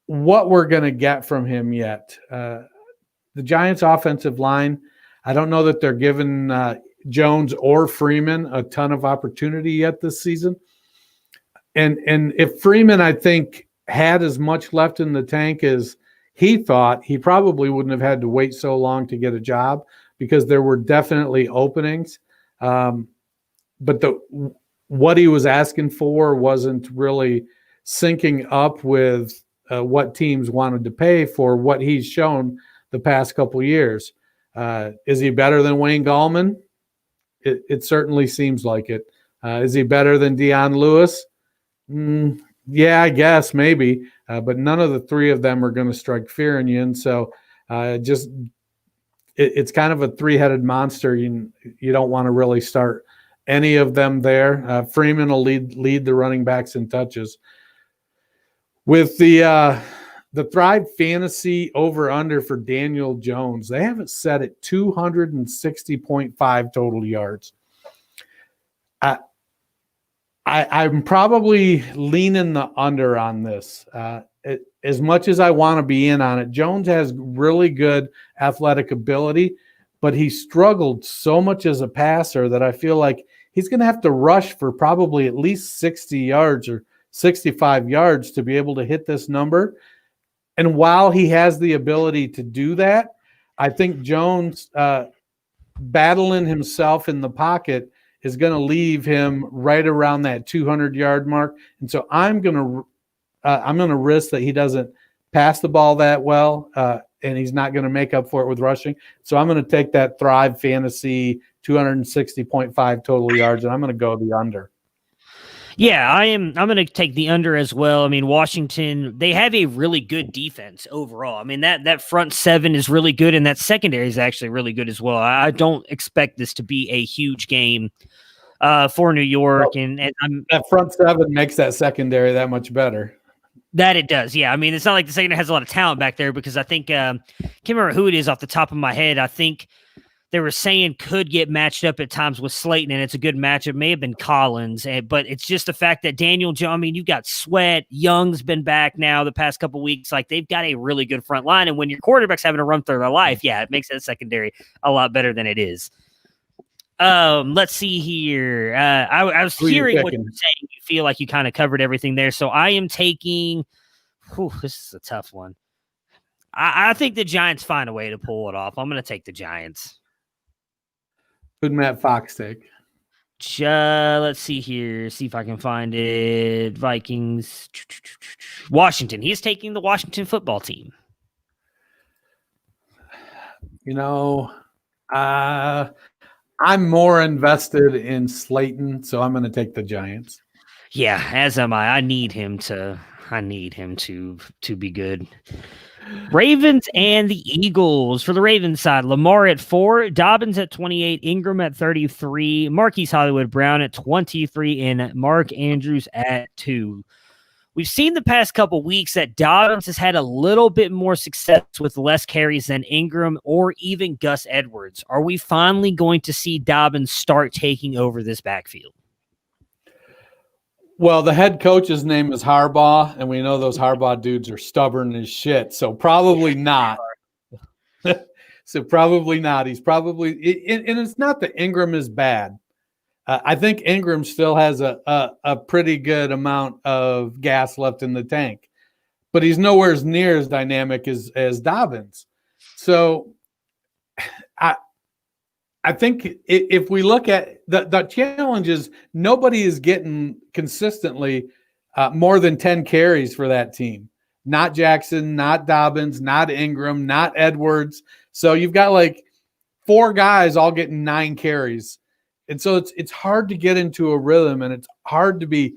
what we're going to get from him yet. The Giants' offensive line, I don't know that they're giving Jones or Freeman a ton of opportunity yet this season. And if Freeman, I think, had as much left in the tank as he thought, he probably wouldn't have had to wait so long to get a job because there were definitely openings. But what he was asking for wasn't really syncing up with what teams wanted to pay for what he's shown the past couple of years. Is he better than Wayne Gallman? It certainly seems like it. Is he better than Deion Lewis? Yeah, I guess maybe. But none of the three of them are going to strike fear in you. And so it's kind of a three-headed monster. You don't want to really start any of them there. Freeman will lead the running backs in touches. With the Thrive Fantasy over-under for Daniel Jones, they have it set at 260.5 total yards. I'm probably leaning the under on this. As much as I want to be in on it, Jones has really good athletic ability, but he struggled so much as a passer that I feel like he's going to have to rush for probably at least 60 yards or 65 yards to be able to hit this number. And while he has the ability to do that, I think Jones battling himself in the pocket is going to leave him right around that 200-yard mark. And so I'm going to risk that he doesn't pass the ball that well, and he's not going to make up for it with rushing. So I'm going to take that Thrive Fantasy 260.5 total yards, and I'm going to go the under. Yeah, I'm going to take the under as well. I mean, Washington, they have a really good defense overall. I mean, that front seven is really good, and that secondary is actually really good as well. I don't expect this to be a huge game for New York. Well, and that front seven makes that secondary that much better. That it does, yeah. I mean, it's not like the secondary has a lot of talent back there because I think, can't remember who it is off the top of my head. I think they were saying could get matched up at times with Slayton, and it's a good matchup. It may have been Collins, but it's just the fact that Daniel Jones, I mean, you've got Sweat, Young's been back now the past couple weeks. Like, they've got a really good front line, and when your quarterback's having to run through their life, yeah, it makes that secondary a lot better than it is. Let's see here. I was hearing what you were saying. You feel like you kind of covered everything there, so I am taking this is a tough one. I think the Giants find a way to pull it off. I'm going to take the Giants. Who'd Matt Fox take? Let's see here. See if I can find it. Vikings. Washington. He's taking the Washington football team. I'm more invested in Slayton, so I'm going to take the Giants. Yeah, as am I. I need him to be good. Ravens and the Eagles. For the Ravens side, Lamar at 4, Dobbins at 28, Ingram at 33, Marquise Hollywood Brown at 23, and Mark Andrews at 2. We've seen the past couple weeks that Dobbins has had a little bit more success with less carries than Ingram or even Gus Edwards. Are we finally going to see Dobbins start taking over this backfield? Well, the head coach's name is Harbaugh, and we know those Harbaugh dudes are stubborn as shit. So probably not. He's probably, and it's not that Ingram is bad. I think Ingram still has a pretty good amount of gas left in the tank, but he's nowhere near as dynamic as Dobbins. So I think if we look at the challenge is nobody is getting consistently more than 10 carries for that team. Not Jackson, not Dobbins, not Ingram, not Edwards. So you've got like 4 guys all getting 9 carries. And so it's hard to get into a rhythm, and it's hard to be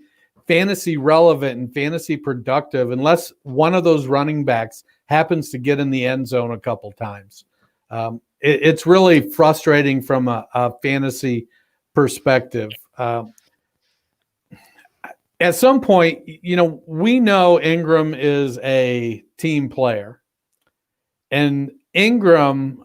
fantasy relevant and fantasy productive unless one of those running backs happens to get in the end zone a couple times. It's really frustrating from a fantasy perspective. At some point, we know Ingram is a team player, and Ingram,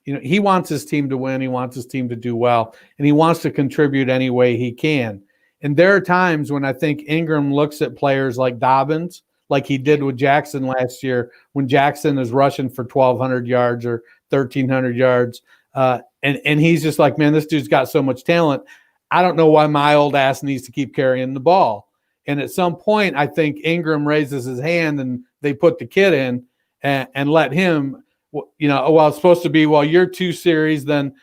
he wants his team to win. He wants his team to do well, and he wants to contribute any way he can. And there are times when I think Ingram looks at players like Dobbins, like he did with Jackson last year, when Jackson is rushing for 1,200 yards or 1,300 yards. And he's just like, man, this dude's got so much talent. I don't know why my old ass needs to keep carrying the ball. And at some point, I think Ingram raises his hand and they put the kid in and let him, it's supposed to be, you're 2 series, then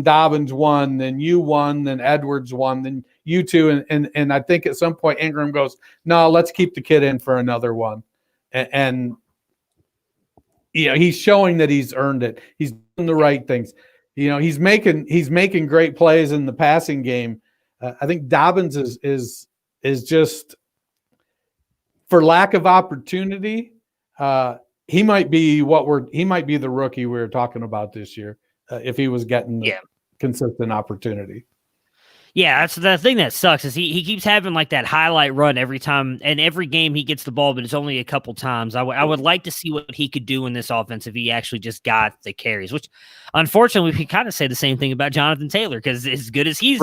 Dobbins won, then you won, then Edwards won, then you 2. And I think at some point Ingram goes, no, let's keep the kid in for another one. And he's showing that he's earned it. He's doing the right things. He's making great plays in the passing game. I think Dobbins is just, for lack of opportunity, he might be the rookie we were talking about this year if he was getting the consistent opportunity. Yeah, that's the thing that sucks is he keeps having like that highlight run every time, and every game he gets the ball, but it's only a couple times. I would like to see what he could do in this offense if he actually just got the carries, which unfortunately we can kind of say the same thing about Jonathan Taylor, because as good as he's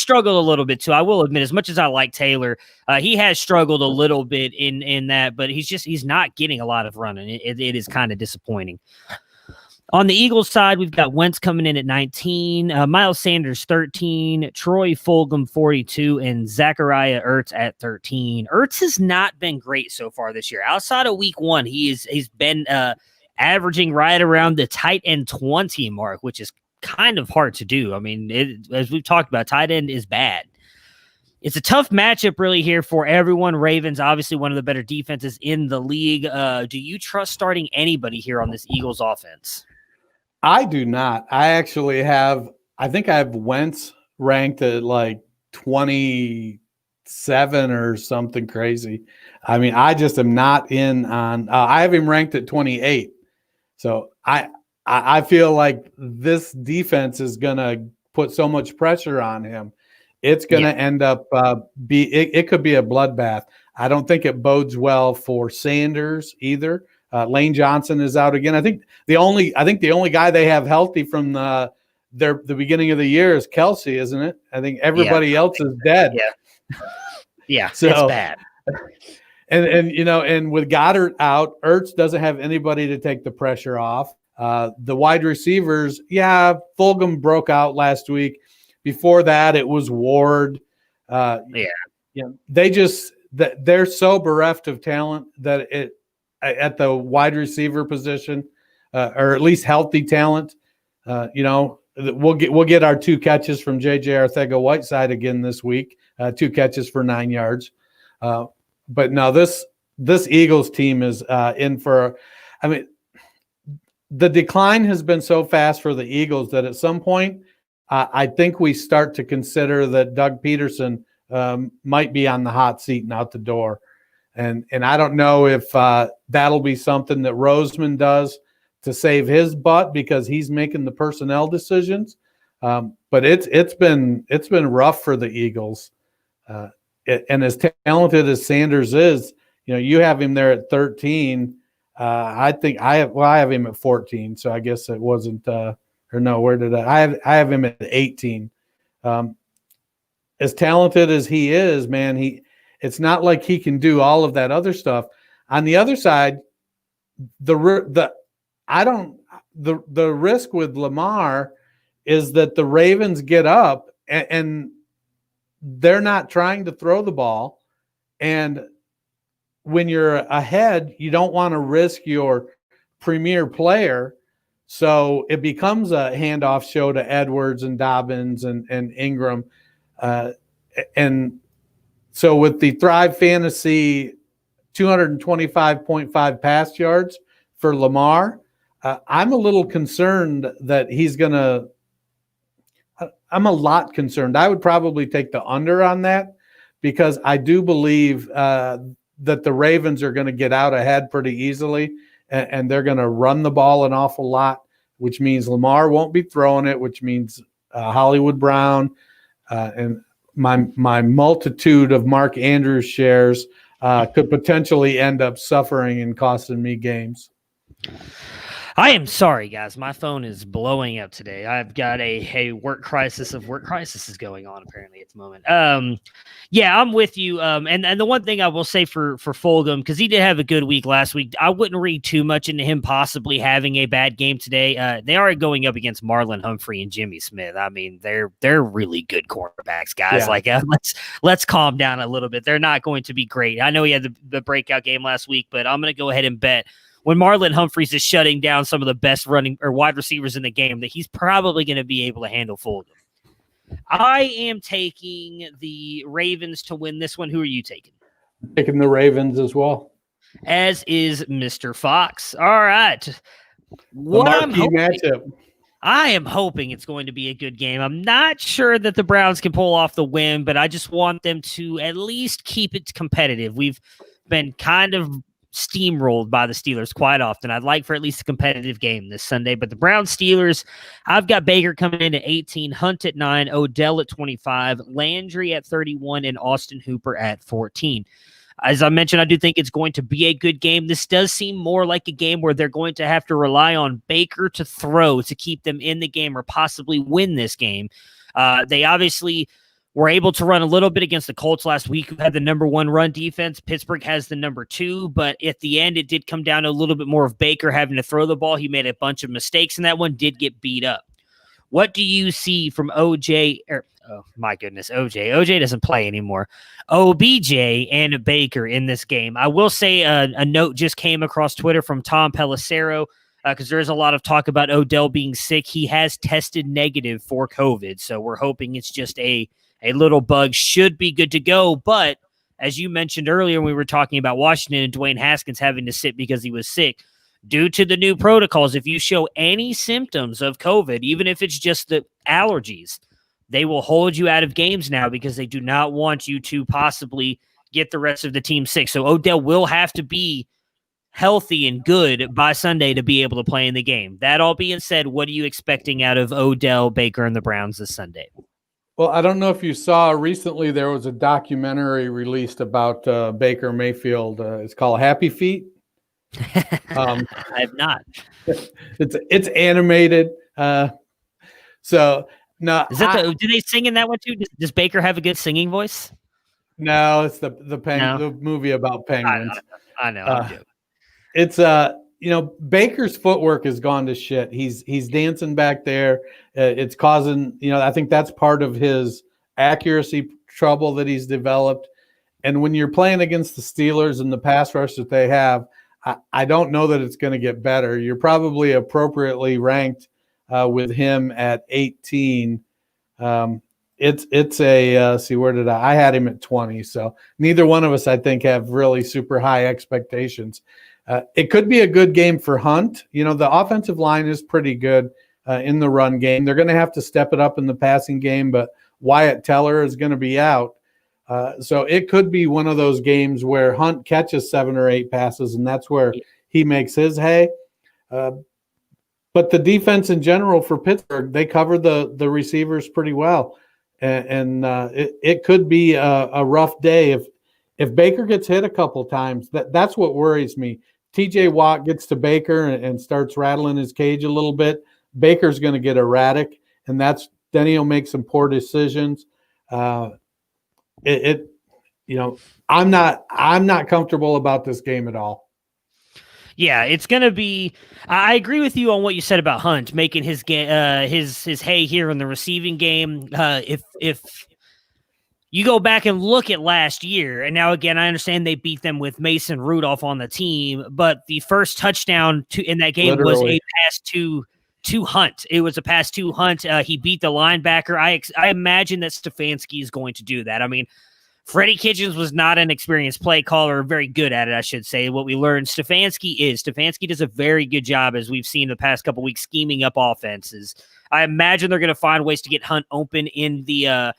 struggled a little bit too. I will admit, as much as I like Taylor, he has struggled a little bit in that, but he's not getting a lot of running. It is kind of disappointing. On the Eagles side, we've got Wentz coming in at 19, Miles Sanders 13, Troy Fulgham 42, and Zachariah Ertz at 13. Ertz has not been great so far this year. Outside of week 1, he's been averaging right around the tight end 20 mark, which is kind of hard to do. I mean, as we've talked about, tight end is bad. It's a tough matchup really here for everyone. Ravens, obviously one of the better defenses in the league. Do you trust starting anybody here on this Eagles offense? I do not. I think I have Wentz ranked at like 27 or something crazy. I mean, I just am not in on, I have him ranked at 28. So I feel like this defense is going to put so much pressure on him. It's going to end up it could be a bloodbath. I don't think it bodes well for Sanders either. Lane Johnson is out again. I think the only guy they have healthy from the beginning of the year is Kelsey, isn't it? I think everybody else is dead. Yeah, so, it's bad. And with Goddard out, Ertz doesn't have anybody to take the pressure off. The wide receivers, Fulgham broke out last week. Before that, it was Ward. They're so bereft of talent that at the wide receiver position, or at least healthy talent, we'll get our 2 catches from JJ Arcega-Whiteside again this week, 2 catches for 9 yards. But no, this Eagles team is in for. I mean, the decline has been so fast for the Eagles that at some point, I think we start to consider that Doug Peterson might be on the hot seat and out the door. And I don't know if that'll be something that Roseman does to save his butt because he's making the personnel decisions. But it's been rough for the Eagles. And as talented as Sanders is, you have him there at 13. I think I have him at 14. So I guess it wasn't or no, where did I have him at 18. As talented as he is, man, it's not like he can do all of that other stuff. On the other side, the risk with Lamar is that the Ravens get up and they're not trying to throw the ball. And when you're ahead, you don't want to risk your premier player. So it becomes a handoff show to Edwards and Dobbins and Ingram. And so with the Thrive Fantasy 225.5 pass yards for Lamar, I'm a little concerned that he's going to – I'm a lot concerned. I would probably take the under on that because I do believe that the Ravens are going to get out ahead pretty easily and they're going to run the ball an awful lot, which means Lamar won't be throwing it, which means Hollywood Brown and my multitude of Mark Andrews shares could potentially end up suffering and costing me games. I am sorry, guys. My phone is blowing up today. I've got a work crisis of work crises going on apparently at the moment. Yeah, I'm with you. And the one thing I will say for Fulgham, because he did have a good week last week, I wouldn't read too much into him possibly having a bad game today. They are going up against Marlon Humphrey and Jimmy Smith. I mean, they're really good cornerbacks, guys. Yeah. Like let's calm down a little bit. They're not going to be great. I know he had the breakout game last week, but I'm going to go ahead and bet when Marlon Humphreys is shutting down some of the best running or wide receivers in the game, that he's probably going to be able to handle Fulgham. I am taking the Ravens to win this one. Who are you taking? Taking the Ravens as well. As is Mr. Fox. All right. I am hoping it's going to be a good game. I'm not sure that the Browns can pull off the win, but I just want them to at least keep it competitive. We've been kind of steamrolled by the Steelers quite often. I'd like for at least a competitive game this Sunday, but the Browns Steelers, I've got Baker coming in at 18, Hunt at 9, Odell at 25, Landry at 31, and Austin Hooper at 14. As I mentioned, I do think it's going to be a good game. This does seem more like a game where they're going to have to rely on Baker to throw to keep them in the game or possibly win this game. They obviously were able to run a little bit against the Colts last week, who had the number 1 run defense. Pittsburgh has the number 2, but at the end, it did come down to a little bit more of Baker having to throw the ball. He made a bunch of mistakes, and that one did get beat up. What do you see from OJ? Oh, my goodness, OJ. OJ doesn't play anymore. OBJ and Baker in this game. I will say a note just came across Twitter from Tom Pelissero, because there is a lot of talk about Odell being sick. He has tested negative for COVID, so we're hoping it's just a little bug. Should be good to go. But as you mentioned earlier, when we were talking about Washington and Dwayne Haskins having to sit because he was sick, due to the new protocols, if you show any symptoms of COVID, even if it's just the allergies, they will hold you out of games now because they do not want you to possibly get the rest of the team sick. So Odell will have to be healthy and good by Sunday to be able to play in the game. That all being said, what are you expecting out of Odell, Baker, and the Browns this Sunday? Well, I don't know if you saw recently there was a documentary released about Baker Mayfield. It's called Happy Feet. I have not. It's animated. So no, is that do they sing in that one too? Does Baker have a good singing voice? No, it's the movie about penguins. I know. I'm joking. It's Baker's footwork has gone to shit. He's dancing back there. It's causing, I think that's part of his accuracy trouble that he's developed. And when you're playing against the Steelers and the pass rush that they have, I don't know that it's going to get better. You're probably appropriately ranked with him at 18. It's a see, where did I had him at 20. So neither one of us, I think, have really super high expectations. It could be a good game for Hunt. The offensive line is pretty good in the run game. They're going to have to step it up in the passing game, but Wyatt Teller is going to be out. So it could be one of those games where Hunt catches 7 or 8 passes, and that's where he makes his hay. But the defense in general for Pittsburgh, they cover the receivers pretty well. And it could be a rough day if Baker gets hit a couple times. That's what worries me. TJ Watt gets to Baker and starts rattling his cage a little bit. Baker's going to get erratic, and then he'll make some poor decisions. I'm not comfortable about this game at all. Yeah, it's going to be. I agree with you on what you said about Hunt making his hay here in the receiving game. If you go back and look at last year, and now again, I understand they beat them with Mason Rudolph on the team, but the first touchdown in that game was a pass to Hunt. It was a pass to Hunt. He beat the linebacker. I imagine that Stefanski is going to do that. I mean, Freddie Kitchens was not an experienced play caller, very good at it, I should say. What we learned Stefanski does a very good job, as we've seen the past couple weeks, scheming up offenses. I imagine they're going to find ways to get Hunt open in the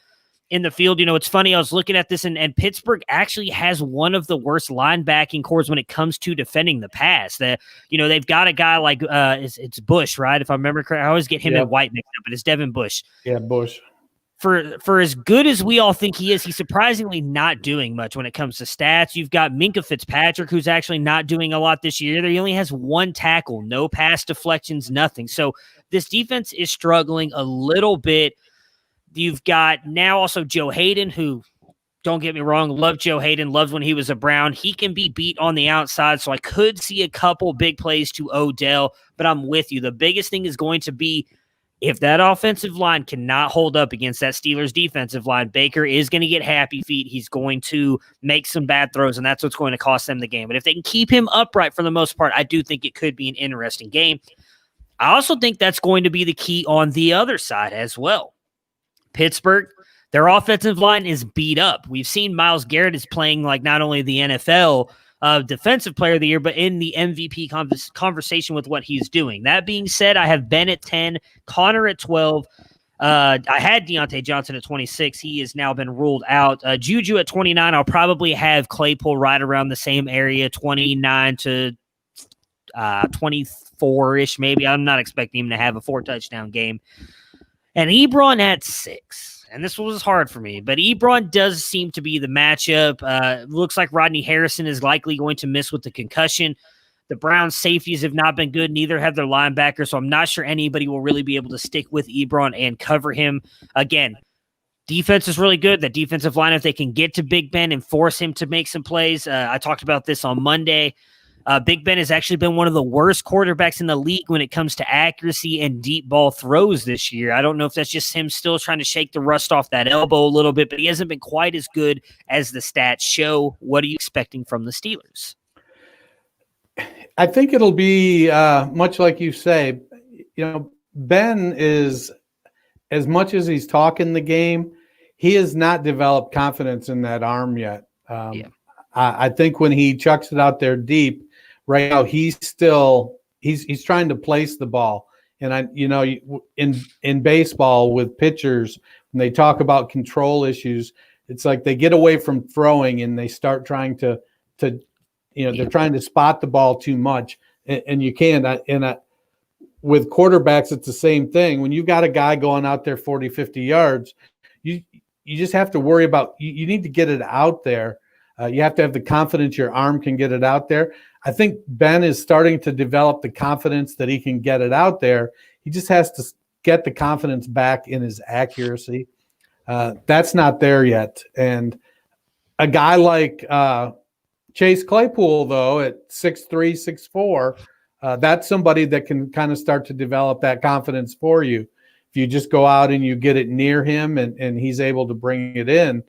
field. It's funny. I was looking at this, and Pittsburgh actually has one of the worst linebacking cores when it comes to defending the pass. They've got a guy like it's Bush, right? If I remember correctly, I always get him and White mixed up, but it's Devin Bush. Yeah, Bush. For as good as we all think he is, he's surprisingly not doing much when it comes to stats. You've got Minkah Fitzpatrick, who's actually not doing a lot this year. He only has 1 tackle, no pass deflections, nothing. So this defense is struggling a little bit. You've got now also Joe Hayden, who, don't get me wrong, loved Joe Hayden, loved when he was a Brown. He can be beat on the outside, so I could see a couple big plays to Odell, but I'm with you. The biggest thing is going to be, if that offensive line cannot hold up against that Steelers defensive line, Baker is going to get happy feet. He's going to make some bad throws, and that's what's going to cost them the game. But if they can keep him upright for the most part, I do think it could be an interesting game. I also think that's going to be the key on the other side as well. Pittsburgh, their offensive line is beat up. We've seen Myles Garrett is playing like not only the NFL Defensive Player of the Year, but in the MVP conversation with what he's doing. That being said, I have Ben at 10, Connor at 12. I had Deontay Johnson at 26. He has now been ruled out. Juju at 29. I'll probably have Claypool right around the same area, 29 to 24-ish maybe. I'm not expecting him to have a 4-touchdown game. And Ebron at 6. And this was hard for me, but Ebron does seem to be the matchup. Looks like Rodney Harrison is likely going to miss with the concussion. The Browns' safeties have not been good. Neither have their linebackers, so I'm not sure anybody will really be able to stick with Ebron and cover him. Again, defense is really good. The defensive line, if they can get to Big Ben and force him to make some plays. I talked about this on Monday. Big Ben has actually been one of the worst quarterbacks in the league when it comes to accuracy and deep ball throws this year. I don't know if that's just him still trying to shake the rust off that elbow a little bit, but he hasn't been quite as good as the stats show. What are you expecting from the Steelers? I think it'll be much like you say. Ben is, as much as he's talking the game, he has not developed confidence in that arm yet. I think when he chucks it out there deep, right now he's trying to place the ball. And in baseball with pitchers, when they talk about control issues, it's like they get away from throwing and they start trying to they're trying to spot the ball too much, and you can't. With quarterbacks, it's the same thing. When you got a guy going out there 40, 50 yards, you just have to worry about, you need to get it out there. You have to have the confidence your arm can get it out there. I think Ben is starting to develop the confidence that he can get it out there. He just has to get the confidence back in his accuracy. That's not there yet. And a guy like Chase Claypool, though, at 6'3", 6'4", that's somebody that can kind of start to develop that confidence for you. If you just go out and you get it near him and he's able to bring it in,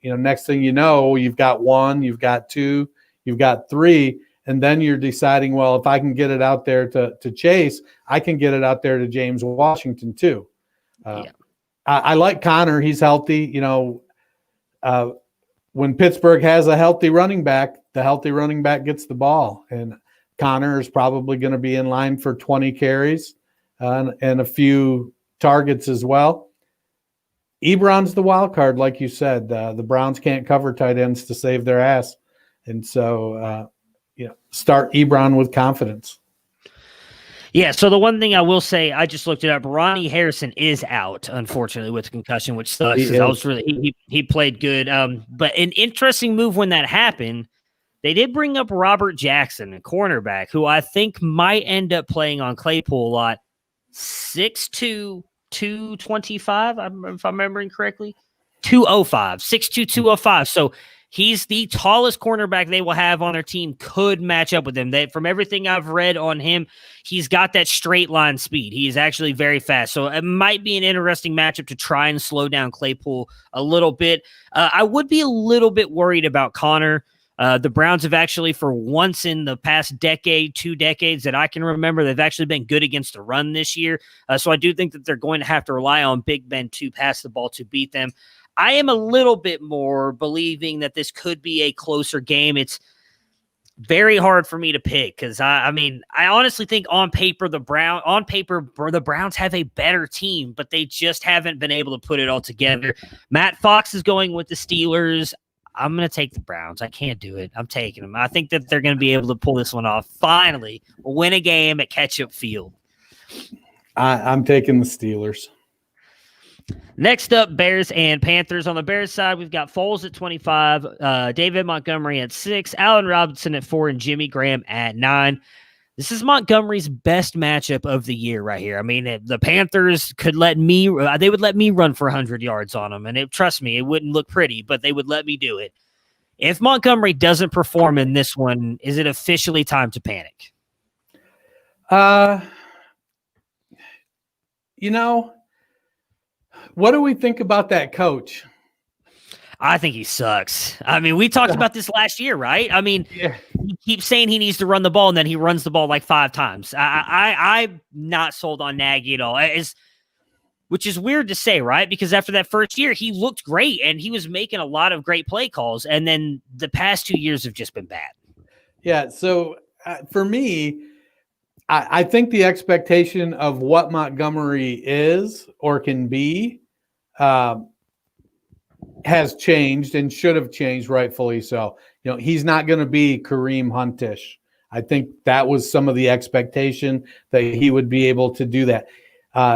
next thing you know, you've got 1, you've got 2, you've got 3, and then you're deciding, well, if I can get it out there to Chase, I can get it out there to James Washington too. I like Connor. He's healthy. When Pittsburgh has a healthy running back, the healthy running back gets the ball. And Connor is probably going to be in line for 20 carries and a few targets as well. Ebron's the wild card, like you said. The Browns can't cover tight ends to save their ass, and so start Ebron with confidence. Yeah, so the one thing I will say, I just looked it up. Ronnie Harrison is out, unfortunately, with concussion, which sucks because I was really he played good. But an interesting move when that happened, they did bring up Robert Jackson, a cornerback, who I think might end up playing on Claypool a lot. 6'2", 225, if I'm remembering correctly. 205, 6'2", 205. So he's the tallest cornerback they will have on their team, could match up with him. From everything I've read on him, he's got that straight line speed. He is actually very fast. So it might be an interesting matchup to try and slow down Claypool a little bit. I would be a little bit worried about Connor. The Browns have actually, for once in the past decade, 2 decades that I can remember, they've actually been good against the run this year. So I do think that they're going to have to rely on Big Ben to pass the ball to beat them. I am a little bit more believing that this could be a closer game. It's very hard for me to pick because I honestly think on paper the Browns have a better team, but they just haven't been able to put it all together. Matt Fox is going with the Steelers. I'm going to take the Browns. I can't do it. I'm taking them. I think that they're going to be able to pull this one off. Finally, win a game at Ketchup Field. I'm taking the Steelers. Next up, Bears and Panthers. On the Bears side, we've got Foles at 25, David Montgomery at 6, Allen Robinson at 4, and Jimmy Graham at 9. This is Montgomery's best matchup of the year right here. I mean, the Panthers could let me run for 100 yards on them, and trust me, it wouldn't look pretty, but they would let me do it. If Montgomery doesn't perform in this one, is it officially time to panic? What do we think about that coach? I think he sucks. I mean, we talked about this last year, right? I mean, He keeps saying he needs to run the ball, and then he runs the ball like 5 times. I'm not sold on Nagy at all, which is weird to say, right? Because after that first year, he looked great, and he was making a lot of great play calls, and then the past 2 years have just been bad. Yeah, so for me, I think the expectation of what Montgomery is or can be has changed and should have changed, rightfully so. He's not going to be Kareem Huntish. I think that was some of the expectation that he would be able to do that.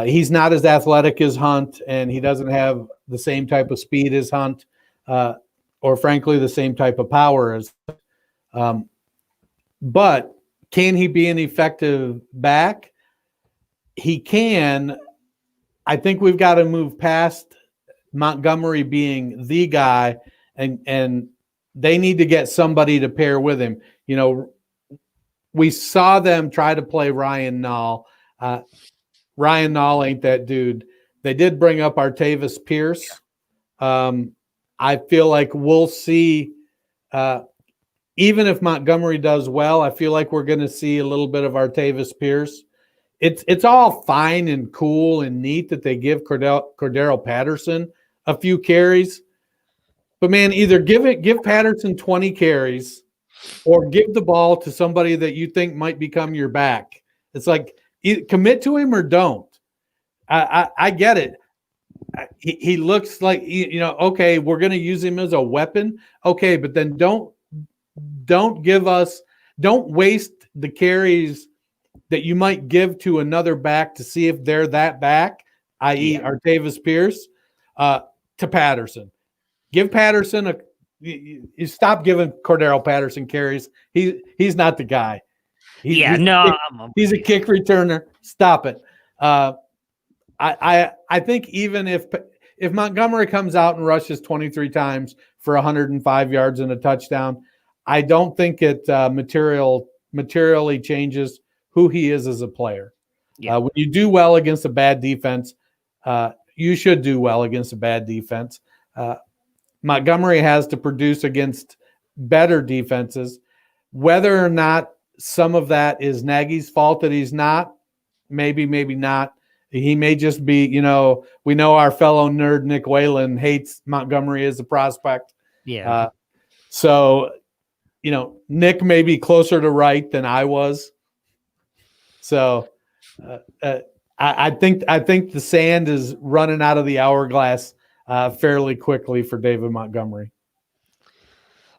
He's not as athletic as Hunt, and he doesn't have the same type of speed as Hunt, or frankly, the same type of power as. But can he be an effective back? He can. I think we've got to move past Montgomery being the guy, and they need to get somebody to pair with him. We saw them try to play Ryan Nall. Ryan Nall ain't that dude. They did bring up Artavis Pierce. I feel like we'll see, even if Montgomery does well, I feel like we're going to see a little bit of Artavis Pierce. It's all fine and cool and neat that they give Cordero Patterson a few carries, but man, either give Patterson 20 carries or give the ball to somebody that you think might become your back. It's like, commit to him or don't. I get it. He looks like, okay, we're going to use him as a weapon. Okay, but then don't waste the carries that you might give to another back to see if they're that back, i.e. Artavis Pierce, to Patterson. Give Patterson you stop giving Cordero Patterson carries. He's not the guy. He's a kick returner. Stop it. I think even if Montgomery comes out and rushes 23 times for 105 yards and a touchdown, I don't think it materially changes who he is as a player. Yeah. When you do well against a bad defense, you should do well against a bad defense. Montgomery has to produce against better defenses. Whether or not some of that is Nagy's fault that he's not, maybe not. He may just be, we know our fellow nerd Nick Whalen hates Montgomery as a prospect. Yeah. So, Nick may be closer to right than I was. So I think the sand is running out of the hourglass fairly quickly for David Montgomery.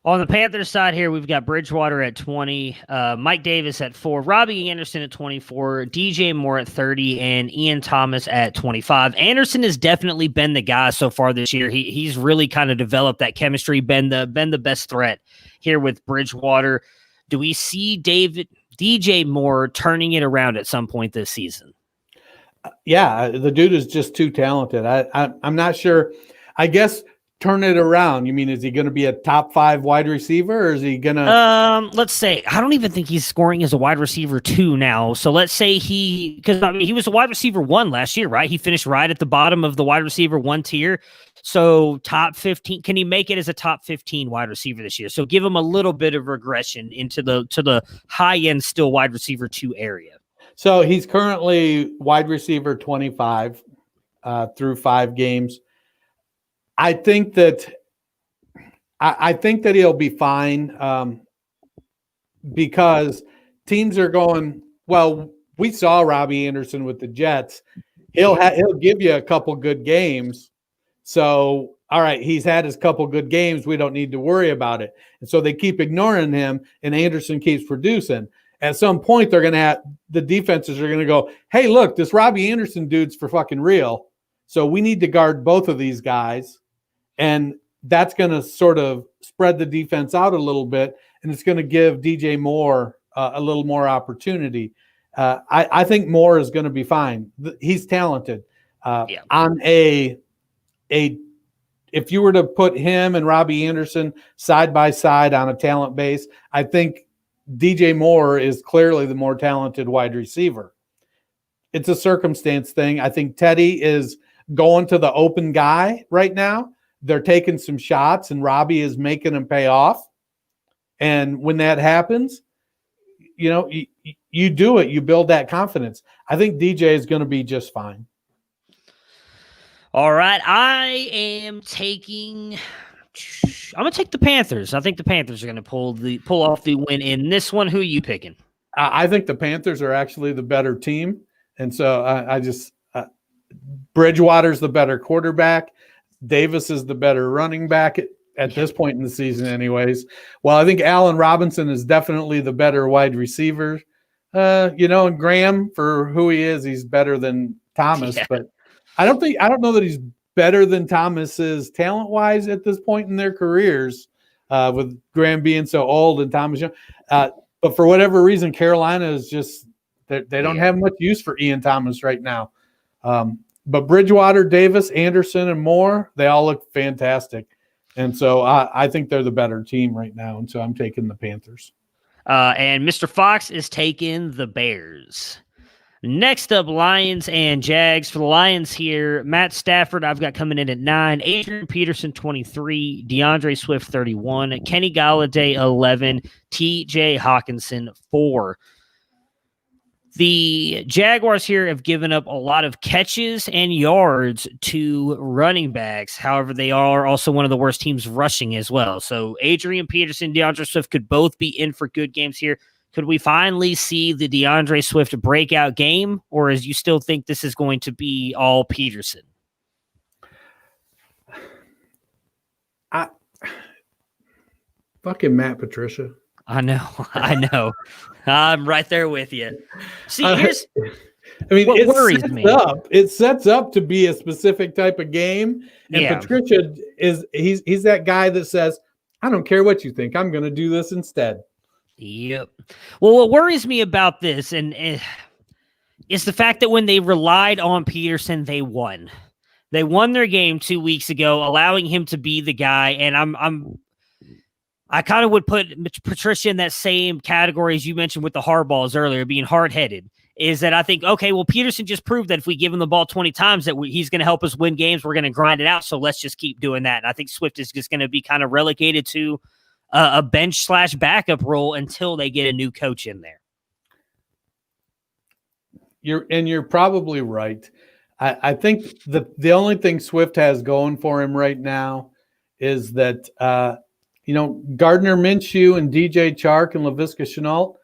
On the Panthers side here, we've got Bridgewater at 20, Mike Davis at 4, Robbie Anderson at 24, DJ Moore at 30, and Ian Thomas at 25. Anderson has definitely been the guy so far this year. He's really kind of developed that chemistry, been the best threat here with Bridgewater. Do we see DJ Moore turning it around at some point this season? Yeah, the dude is just too talented. I'm not sure. I guess turn it around. You mean, is he going to be a top 5 wide receiver, or is he going to? Let's say, I don't even think he's scoring as a wide receiver 2 now. So let's say because he was a wide receiver 1 last year, right? He finished right at the bottom of the wide receiver 1 tier. So top 15, can he make it as a top 15 wide receiver this year? So give him a little bit of regression into the high end, still wide receiver 2 area. So he's currently wide receiver 25 through 5 games. I think that he'll be fine because teams are going, well, we saw Robbie Anderson with the Jets. He'll give you a couple good games. So, all right, he's had his couple good games. We don't need to worry about it. And so they keep ignoring him, and Anderson keeps producing. At some point, the defenses are going to go, hey, look, this Robbie Anderson dude's for fucking real. So we need to guard both of these guys. And that's going to sort of spread the defense out a little bit, and it's going to give DJ Moore a little more opportunity. I think Moore is going to be fine. He's talented. On if you were to put him and Robbie Anderson side by side on a talent base, I think DJ Moore is clearly the more talented wide receiver. It's a circumstance thing. I think Teddy is going to the open guy right now. They're taking some shots, and Robbie is making them pay off. And when that happens, you do it. You build that confidence. I think DJ is going to be just fine. All right. I'm going to take the Panthers. I think the Panthers are going to pull off the win in this one. Who are you picking? I think the Panthers are actually the better team. And so Bridgewater's the better quarterback. Davis is the better running back at this point in the season anyways. Well, I think Allen Robinson is definitely the better wide receiver. And Graham, for who he is, he's better than Thomas. Yeah. But I don't know that he's better than Thomas is talent-wise at this point in their careers, with Graham being so old and Thomas young. But for whatever reason, Carolina is just they don't have much use for Ian Thomas right now. But Bridgewater, Davis, Anderson, and Moore, they all look fantastic. And so I think they're the better team right now. And so I'm taking the Panthers. And Mr. Fox is taking the Bears. Next up, Lions and Jags. For the Lions here, Matt Stafford, I've got coming in at 9, Adrian Peterson, 23, DeAndre Swift, 31, Kenny Golladay, 11, TJ Hawkinson, 4. The Jaguars here have given up a lot of catches and yards to running backs. However, they are also one of the worst teams rushing as well. So Adrian Peterson, DeAndre Swift could both be in for good games here. Could we finally see the DeAndre Swift breakout game, or is you still think this is going to be all Peterson? Fucking Matt Patricia. I know. I'm right there with you. See, here's what worries me. It sets up to be a specific type of game, and Patricia he's that guy that says, "I don't care what you think. I'm going to do this instead." Yep. Well, what worries me about this and is the fact that when they relied on Peterson, they won. They won their game 2 weeks ago, allowing him to be the guy. And I kind of would put Patricia in that same category as you mentioned with the hardballs earlier, being hard-headed. Is that I think, okay, well, Peterson just proved that if we give him the ball 20 times that he's going to help us win games. We're going to grind it out. So let's just keep doing that. And I think Swift is just going to be kind of relegated to a bench/backup role until they get a new coach in there. You're probably right. I think the only thing Swift has going for him right now is that Gardner Minshew and DJ Chark and Laviska Shenault,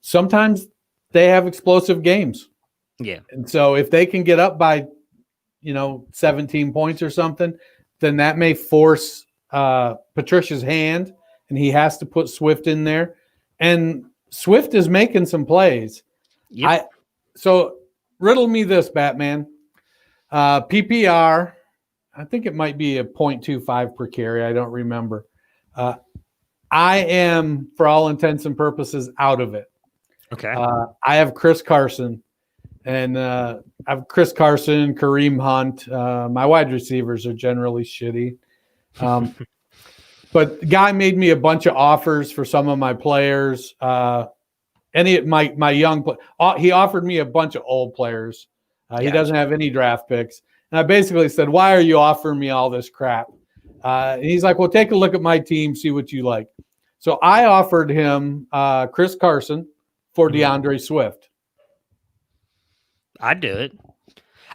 sometimes they have explosive games. Yeah. And so if they can get up by 17 points or something, then that may force Patricia's hand, and he has to put Swift in there. And Swift is making some plays. Yep. So riddle me this, Batman. PPR, I think it might be a 0.25 per carry. I don't remember. I am, for all intents and purposes, out of it. Okay. I have Chris Carson, and I have Chris Carson, Kareem Hunt. My wide receivers are generally shitty. But the guy made me a bunch of offers for some of my players. My young he offered me a bunch of old players. He doesn't have any draft picks. And I basically said, why are you offering me all this crap? And he's like, well, take a look at my team, see what you like. So I offered him Chris Carson for DeAndre Swift. I'd do it.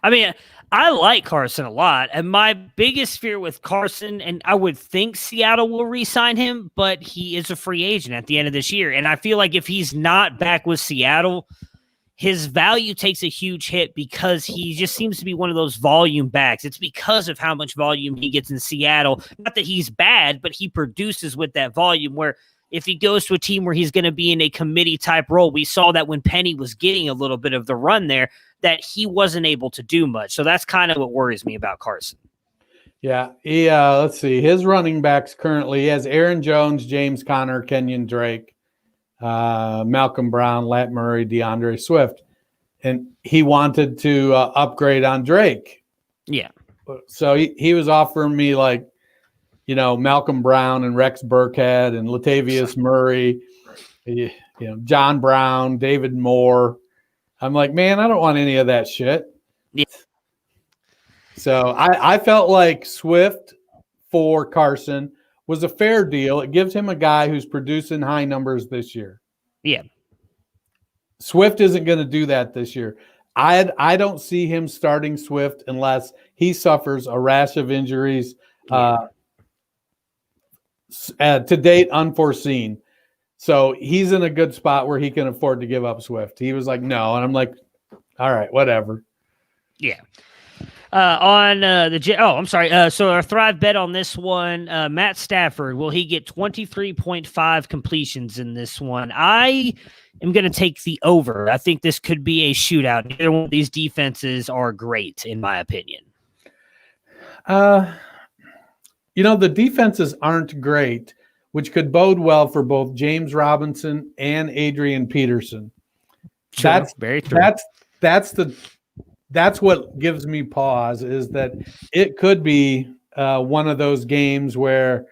I mean, I like Carson a lot. And my biggest fear with Carson, and I would think Seattle will re-sign him, but he is a free agent at the end of this year. And I feel like if he's not back with Seattle, his value takes a huge hit because he just seems to be one of those volume backs. It's because of how much volume he gets in Seattle. Not that he's bad, but he produces with that volume, where if he goes to a team where he's going to be in a committee type role, we saw that when Penny was getting a little bit of the run there, that he wasn't able to do much. So that's kind of what worries me about Carson. Yeah. Let's see. His running backs currently, he has Aaron Jones, James Conner, Kenyon Drake, Malcolm Brown, Lat Murray, DeAndre Swift. And he wanted to upgrade on Drake. Yeah. So he was offering me Malcolm Brown and Rex Burkhead and Latavius Murray, John Brown, David Moore. I'm like, man, I don't want any of that shit. Yeah. So I felt like Swift for Carson was a fair deal. It gives him a guy who's producing high numbers this year. Yeah. Swift isn't going to do that this year. I don't see him starting Swift unless he suffers a rash of injuries. To date, unforeseen. So he's in a good spot where he can afford to give up Swift. He was like, no. And I'm like, all right, whatever. Yeah. I'm sorry. So our Thrive bet on this one, Matt Stafford, will he get 23.5 completions in this one? I am going to take the over. I think this could be a shootout. Neither one of these defenses are great, in my opinion. The defenses aren't great, which could bode well for both James Robinson and Adrian Peterson. True. That's very true. That's what gives me pause, is that it could be one of those games where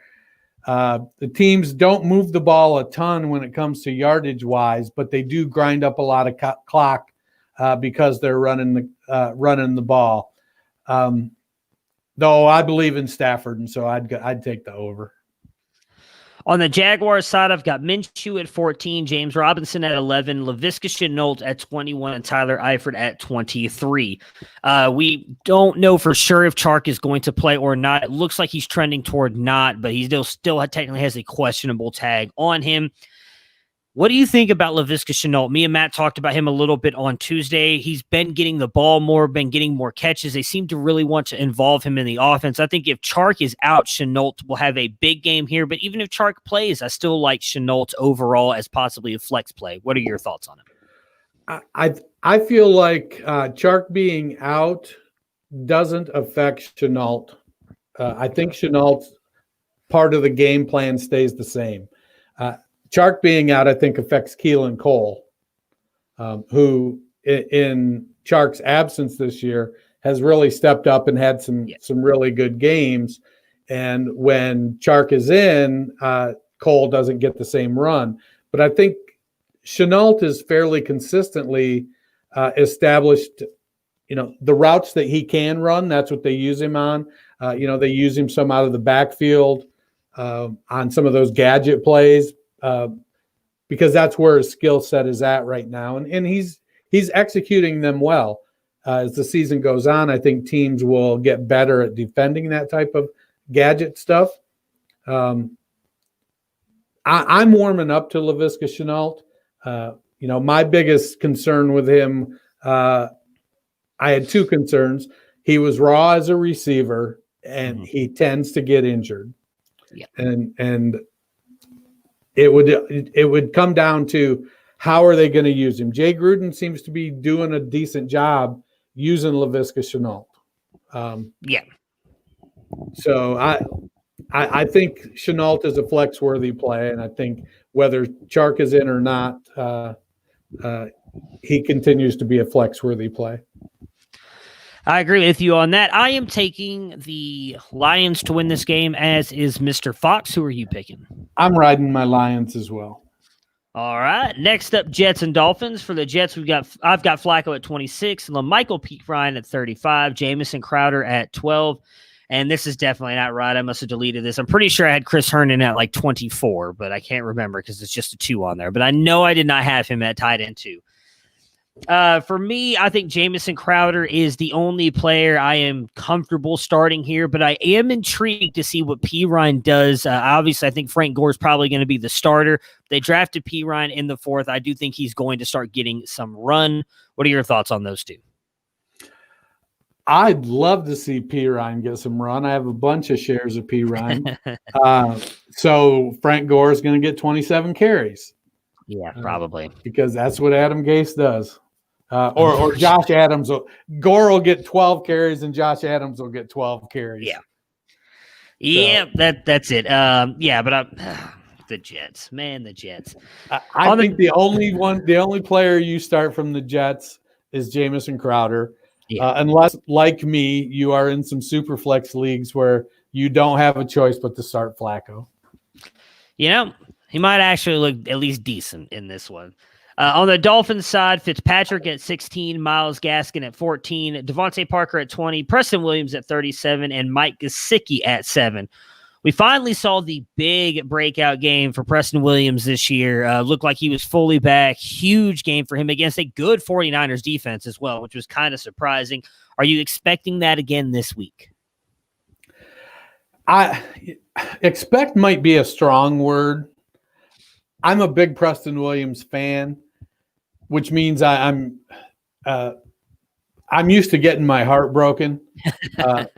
the teams don't move the ball a ton when it comes to yardage wise, but they do grind up a lot of clock because they're running the ball. Though I believe in Stafford, and so I'd take the over. On the Jaguars side, I've got Minshew at 14, James Robinson at 11, Laviska Shenault at 21, and Tyler Eifert at 23. We don't know for sure if Chark is going to play or not. It looks like he's trending toward not, but he still technically has a questionable tag on him. What do you think about Laviska Shenault? Me and Matt talked about him a little bit on Tuesday. He's been getting the ball more, been getting more catches. They seem to really want to involve him in the offense. I think if Chark is out, Shenault will have a big game here. But even if Chark plays, I still like Shenault overall as possibly a flex play. What are your thoughts on him? I feel like Chark being out doesn't affect Shenault. I think Shenault's part of the game plan stays the same. Chark being out, I think, affects Keelan Cole, who in Chark's absence this year has really stepped up and had some really good games. And when Chark is in, Cole doesn't get the same run. But I think Shenault is fairly consistently established, the routes that he can run. That's what they use him on. They use him some out of the backfield on some of those gadget plays. Because that's where his skill set is at right now. And he's executing them well. As the season goes on, I think teams will get better at defending that type of gadget stuff. I'm warming up to Laviska Shenault. My biggest concern with him, I had two concerns. he was raw as a receiver, and he tends to get injured. Yeah. And it would come down to how are they going to use him. Jay Gruden seems to be doing a decent job using Laviska Shenault. Yeah. So I think Shenault is a flex-worthy play, and I think whether Chark is in or not, he continues to be a flex-worthy play. I agree with you on that. I am taking the Lions to win this game, as is Mr. Fox. Who are you picking? I'm riding my Lions as well. All right. Next up, Jets and Dolphins. For the Jets, I've got Flacco at 26, LaMichael Pirine at 35, Jamison Crowder at 12. And this is definitely not right. I must have deleted this. I'm pretty sure I had Chris Herndon at like 24, but I can't remember because it's just a 2 on there. But I know I did not have him at tight end 2. For me, I think Jamison Crowder is the only player I am comfortable starting here, but I am intrigued to see what Pirine does. Obviously, I think Frank Gore is probably going to be the starter. They drafted Pirine in the 4th. I do think he's going to start getting some run. What are your thoughts on those two? I'd love to see Pirine get some run. I have a bunch of shares of Pirine. So Frank Gore is going to get 27 carries. Yeah, probably. Because that's what Adam Gase does. Or Josh Adams. Gore will get 12 carries and Josh Adams will get 12 carries. Yeah. Yeah, that's it. Yeah, but the Jets. Man, the Jets. I think the only player you start from the Jets is Jamison Crowder. Yeah. Unless, like me, you are in some super flex leagues where you don't have a choice but to start Flacco. You know, he might actually look at least decent in this one. On the Dolphins side, Fitzpatrick at 16, Myles Gaskin at 14, Devontae Parker at 20, Preston Williams at 37, and Mike Gesicki at 7. We finally saw the big breakout game for Preston Williams this year. Looked like he was fully back. Huge game for him against a good 49ers defense as well, which was kind of surprising. Are you expecting that again this week? I expect might be a strong word. I'm a big Preston Williams fan, which means I'm used to getting my heart broken,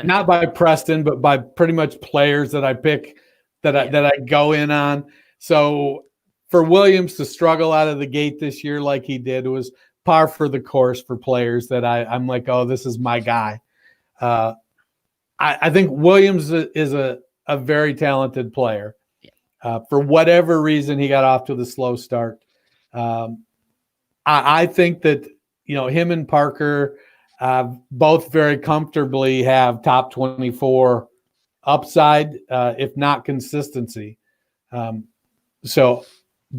not by Preston, but by pretty much players that I pick that I go in on. So for Williams to struggle out of the gate this year like he did was par for the course for players that I'm like, oh, this is my guy. I think Williams is a very talented player. For whatever reason, he got off to the slow start. I think that, him and Parker both very comfortably have top 24 upside, if not consistency. So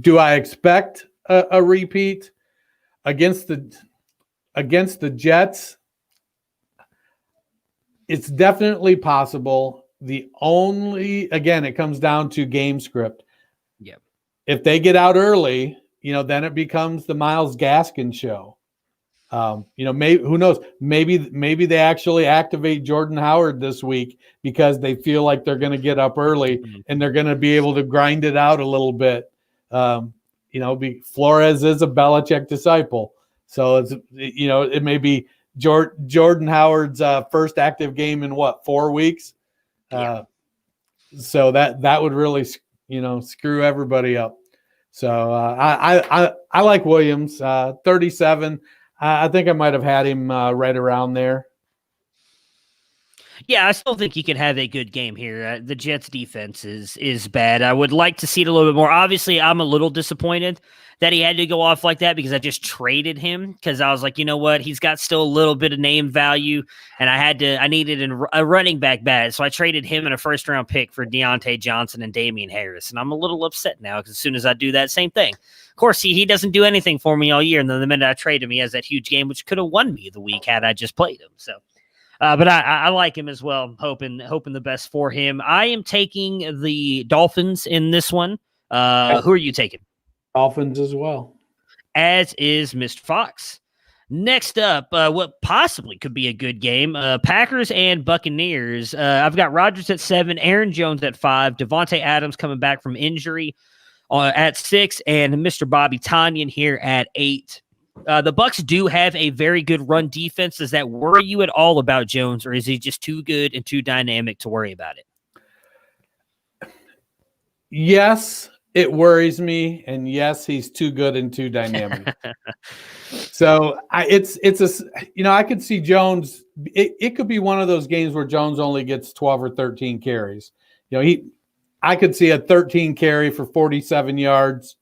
do I expect a repeat against the Jets? It's definitely possible. It comes down to game script. Yeah. If they get out early, then it becomes the Myles Gaskin show. Maybe who knows? Maybe they actually activate Jordan Howard this week because they feel like they're going to get up early and they're going to be able to grind it out a little bit. Flores is a Belichick disciple, so it may be Jordan Howard's first active game in 4 weeks. So that would really, screw everybody up. So I like Williams, 37. I think I might have had him right around there. Yeah, I still think he could have a good game here. The Jets defense is bad. I would like to see it a little bit more. Obviously, I'm a little disappointed that he had to go off like that because I just traded him because I was like, you know what? He's got still a little bit of name value, and I needed a running back bad. So I traded him in a first-round pick for Deontay Johnson and Damian Harris, and I'm a little upset now because as soon as I do that, same thing. Of course, he doesn't do anything for me all year, and then the minute I trade him, he has that huge game, which could have won me the week had I just played him. So. But I like him as well. Hoping the best for him. I am taking the Dolphins in this one. Who are you taking? Dolphins as well. As is Mr. Fox. Next up, what possibly could be a good game, Packers and Buccaneers. I've got Rodgers at 7, Aaron Jones at 5, Devontae Adams coming back from injury at 6, and Mr. Bobby Tonyan here at 8. The Bucks do have a very good run defense. Does that worry you at all about Jones, or is he just too good and too dynamic to worry about it? Yes, it worries me, and yes, he's too good and too dynamic. So I could see Jones. It could be one of those games where Jones only gets 12 or 13 carries. I could see a 13 carry for 47 yards,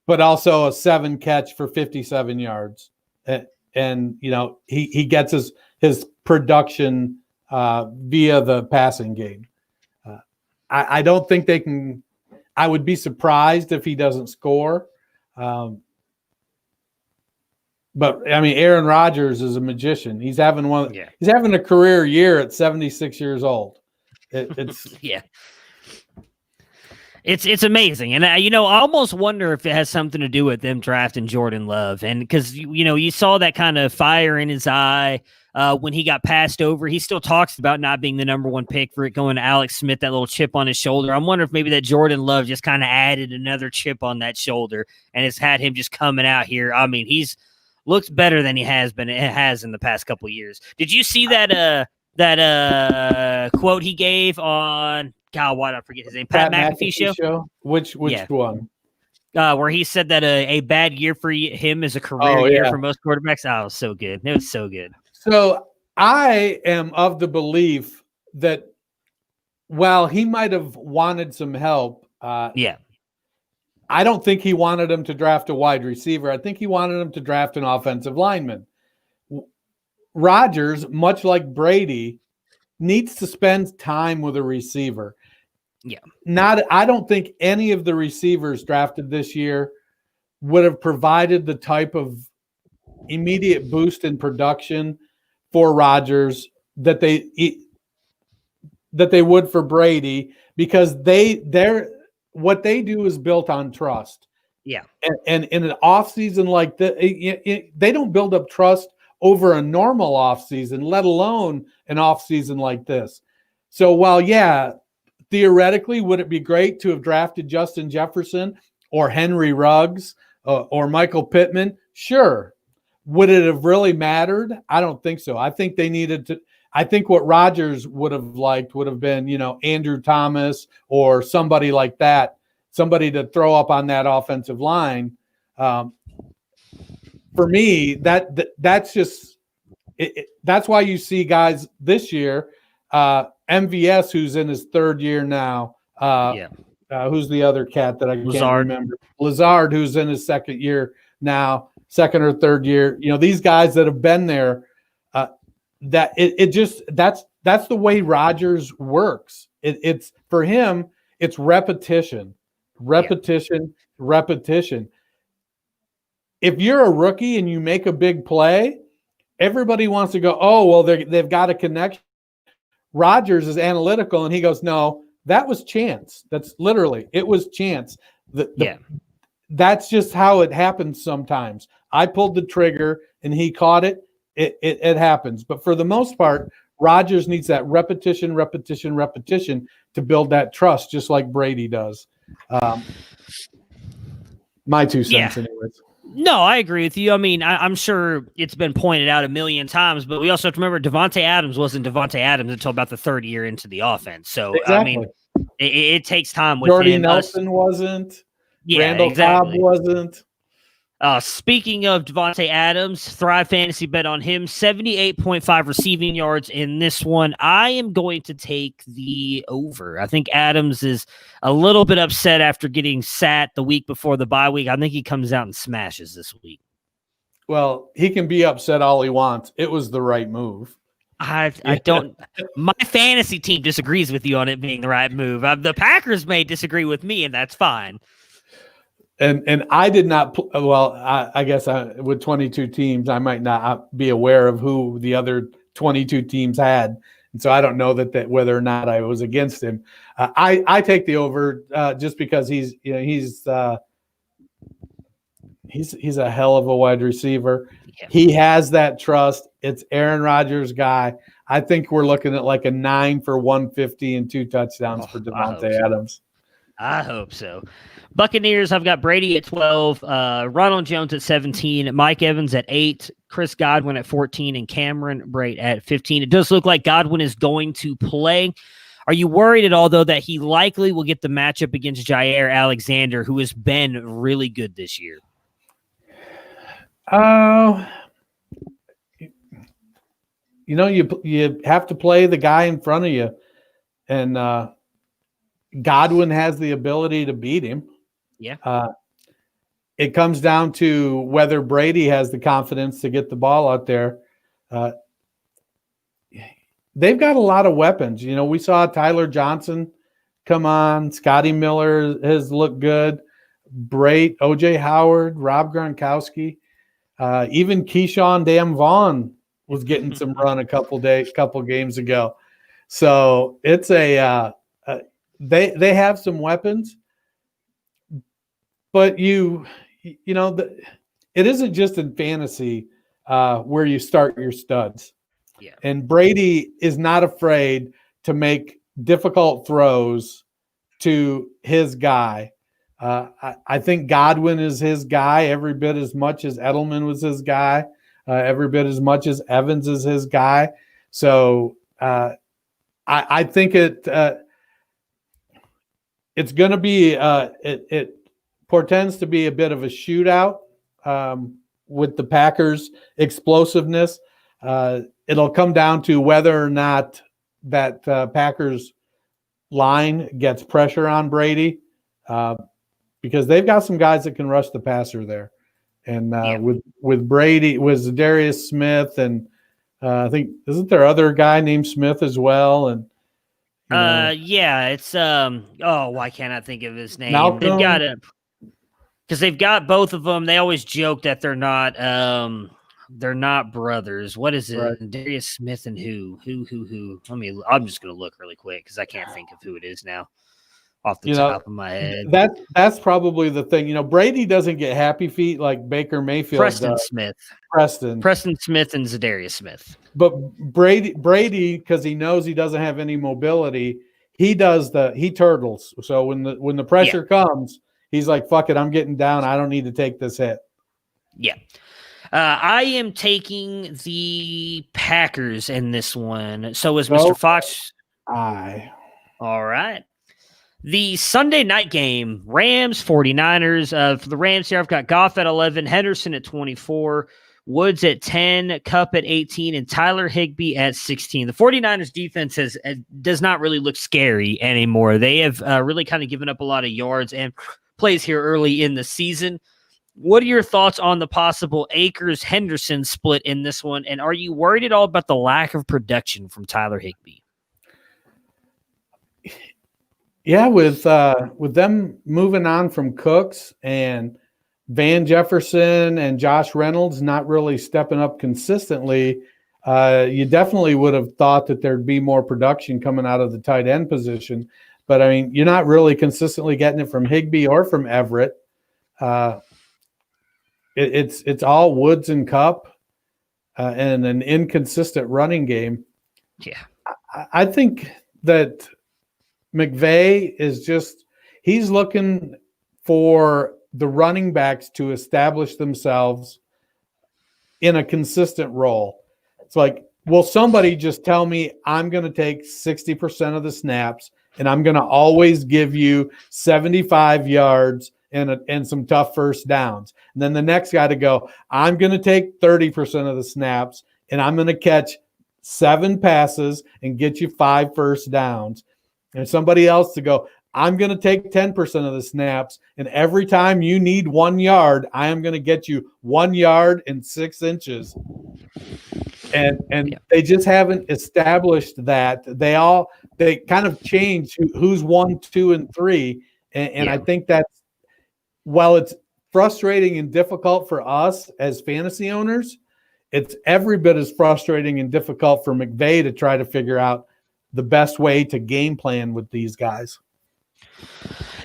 but also a 7 catch for 57 yards. And he gets his production via the passing game. I don't think they can. I would be surprised if he doesn't score. But I mean, Aaron Rodgers is a magician. He's having He's having a career year at 76 years old. It's yeah. It's amazing. And, I almost wonder if it has something to do with them drafting Jordan Love. And because, you saw that kind of fire in his eye when he got passed over. He still talks about not being the number one pick for it going to Alex Smith, that little chip on his shoulder. I'm wondering if maybe that Jordan Love just kind of added another chip on that shoulder and it's had him just coming out here. I mean, he's looks better than he has in the past couple of years. Did you see that quote he gave on – God, why did I forget his name? Pat McAfee show? Which one? Where he said that a bad year for him is a career year for most quarterbacks. Oh, it was so good. It was so good. So I am of the belief that while he might have wanted some help, I don't think he wanted him to draft a wide receiver. I think he wanted him to draft an offensive lineman. Rodgers, much like Brady, needs to spend time with a receiver. Yeah. I don't think any of the receivers drafted this year would have provided the type of immediate boost in production for Rodgers that they would for Brady, because what they do is built on trust. Yeah. And in an offseason like this, they don't build up trust over a normal offseason, let alone an offseason like this. So while, theoretically, would it be great to have drafted Justin Jefferson or Henry Ruggs or Michael Pittman? Sure. Would it have really mattered? I don't think so. I think they needed to. I think what Rodgers would have liked would have been, Andrew Thomas or somebody like that, somebody to throw up on that offensive line. For me, that's just that's why you see guys this year. MVS, who's in his third year now. Who's the other cat that I can't remember? Lazard, who's in his second year now, second or third year. These guys that have been there. That's the way Rodgers works. It's for him. It's repetition. If you're a rookie and you make a big play, everybody wants to go, oh, well, they've got a connection. Rodgers is analytical, and he goes, no, that was chance. That's literally, it was chance. That's just how it happens sometimes. I pulled the trigger, and he caught it. It happens. But for the most part, Rodgers needs that repetition to build that trust, just like Brady does. My 2 cents, anyways. No, I agree with you. I mean, I'm sure it's been pointed out a million times, but we also have to remember Davante Adams wasn't Davante Adams until about the third year into the offense. So, exactly. I mean, it takes time with Jordy him. Nelson wasn't. Randall Cobb wasn't. Speaking of Davante Adams, Thrive Fantasy bet on him, 78.5 receiving yards in this one. I am going to take the over. I think Adams is a little bit upset after getting sat the week before the bye week. I think he comes out and smashes this week. Well, he can be upset all he wants. It was the right move. I don't. My fantasy team disagrees with you on it being the right move. The Packers may disagree with me, and that's fine. And I did not. Well, I guess with 22 teams, I might not be aware of who the other 22 teams had, and so I don't know that whether or not I was against him. I take the over just because he's a hell of a wide receiver. Yeah. He has that trust. It's Aaron Rodgers' guy. I think we're looking at like a 9 for 150 and 2 touchdowns for Davante Adams. I hope so. Buccaneers, I've got Brady at 12, Ronald Jones at 17, Mike Evans at 8, Chris Godwin at 14, and Cameron Brate at 15. It does look like Godwin is going to play. Are you worried at all, though, that he likely will get the matchup against Jair Alexander, who has been really good this year? You have to play the guy in front of you, and Godwin has the ability to beat him. Yeah. It comes down to whether Brady has the confidence to get the ball out there. They've got a lot of weapons. We saw Tyler Johnson come on. Scotty Miller has looked good. Brate, O.J. Howard, Rob Gronkowski, even Keyshawn Dan Vaughn was getting some run a couple games ago. So it's they have some weapons, but it isn't just in fantasy where you start your studs. Yeah. And Brady is not afraid to make difficult throws to his guy. I think Godwin is his guy every bit as much as Edelman was his guy, every bit as much as Evans is his guy. So I think it's going to be it portends to be a bit of a shootout with the Packers' explosiveness. It'll come down to whether or not that Packers line gets pressure on Brady, because they've got some guys that can rush the passer there. And with Brady, with Zadarius Smith, and I think isn't there other guy named Smith as well? And it's why can't I think of his name? Malcolm? They've got it because they've got both of them. They always joke that they're not brothers. What is it? Right. Darius Smith and who? I'm just gonna look really quick because I can't think of who it is now off the top of my head. That's probably the thing. Brady doesn't get happy feet like Baker Mayfield. Preston Smith and Zadarius Smith. But Brady, because he knows he doesn't have any mobility, he turtles. So when the pressure comes, he's like, "Fuck it, I'm getting down. I don't need to take this hit." Yeah. I am taking the Packers in this one. So is Mr. Fox. All right. The Sunday night game, Rams, 49ers. For the Rams here, I've got Goff at 11, Henderson at 24, Woods at 10, Kupp at 18, and Tyler Higbee at 16. The 49ers defense does not really look scary anymore. They have really kind of given up a lot of yards and plays here early in the season. What are your thoughts on the possible Akers-Henderson split in this one? And are you worried at all about the lack of production from Tyler Higbee? Yeah, with them moving on from Cooks and Van Jefferson and Josh Reynolds not really stepping up consistently, you definitely would have thought that there'd be more production coming out of the tight end position. But, I mean, you're not really consistently getting it from Higbee or from Everett. It's all Woods and Kupp and an inconsistent running game. Yeah. I think that McVay he's looking for the running backs to establish themselves in a consistent role. It's like, will somebody just tell me I'm going to take 60% of the snaps and I'm going to always give you 75 yards and some tough first downs. And then the next guy to go, I'm going to take 30% of the snaps and I'm going to catch 7 passes and get you 5 first downs. And somebody else to go, I'm going to take 10% of the snaps, and every time you need 1 yard, I am going to get you 1 yard and 6 inches. And they just haven't established that. They kind of change who's 1, 2, and 3. And I think that's, while it's frustrating and difficult for us as fantasy owners, it's every bit as frustrating and difficult for McVay to try to figure out the best way to game plan with these guys.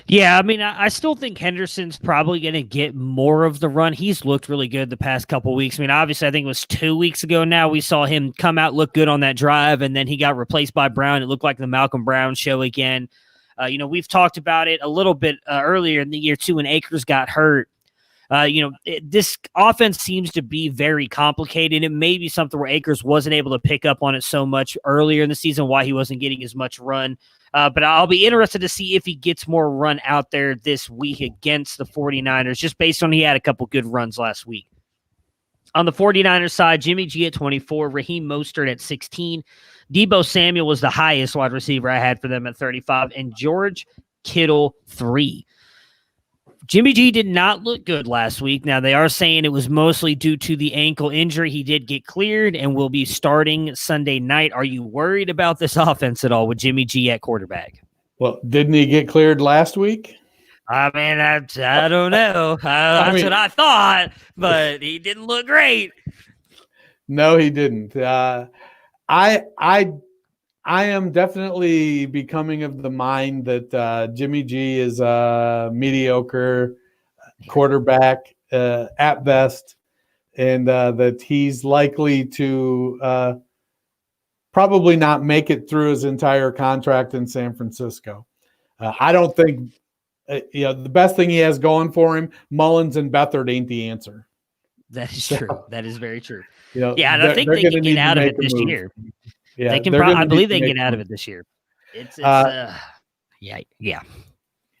Yeah, I mean, I still think Henderson's probably going to get more of the run. He's looked really good the past couple weeks. I mean, obviously, I think it was 2 weeks ago now we saw him come out, look good on that drive, and then he got replaced by Brown. It looked like the Malcolm Brown show again. We've talked about it a little bit earlier in the year too when Akers got hurt. This offense seems to be very complicated. It may be something where Akers wasn't able to pick up on it so much earlier in the season, why he wasn't getting as much run. But I'll be interested to see if he gets more run out there this week against the 49ers, just based on he had a couple good runs last week. On the 49ers side, Jimmy G at 24, Raheem Mostert at 16. Deebo Samuel was the highest wide receiver I had for them at 35, and George Kittle 3. Jimmy G did not look good last week. Now, they are saying it was mostly due to the ankle injury. He did get cleared and will be starting Sunday night. Are you worried about this offense at all with Jimmy G at quarterback? Well, didn't he get cleared last week? I mean, I don't know. That's what I thought, but he didn't look great. No, he didn't. I am definitely becoming of the mind that Jimmy G is a mediocre quarterback at best, and that he's likely to probably not make it through his entire contract in San Francisco. I don't think the best thing he has going for him, Mullins and Beathard ain't the answer. That is true. That is very true. And I think they can get out of it this year. Yeah, they can. I believe they can get out of it this year. It's yeah.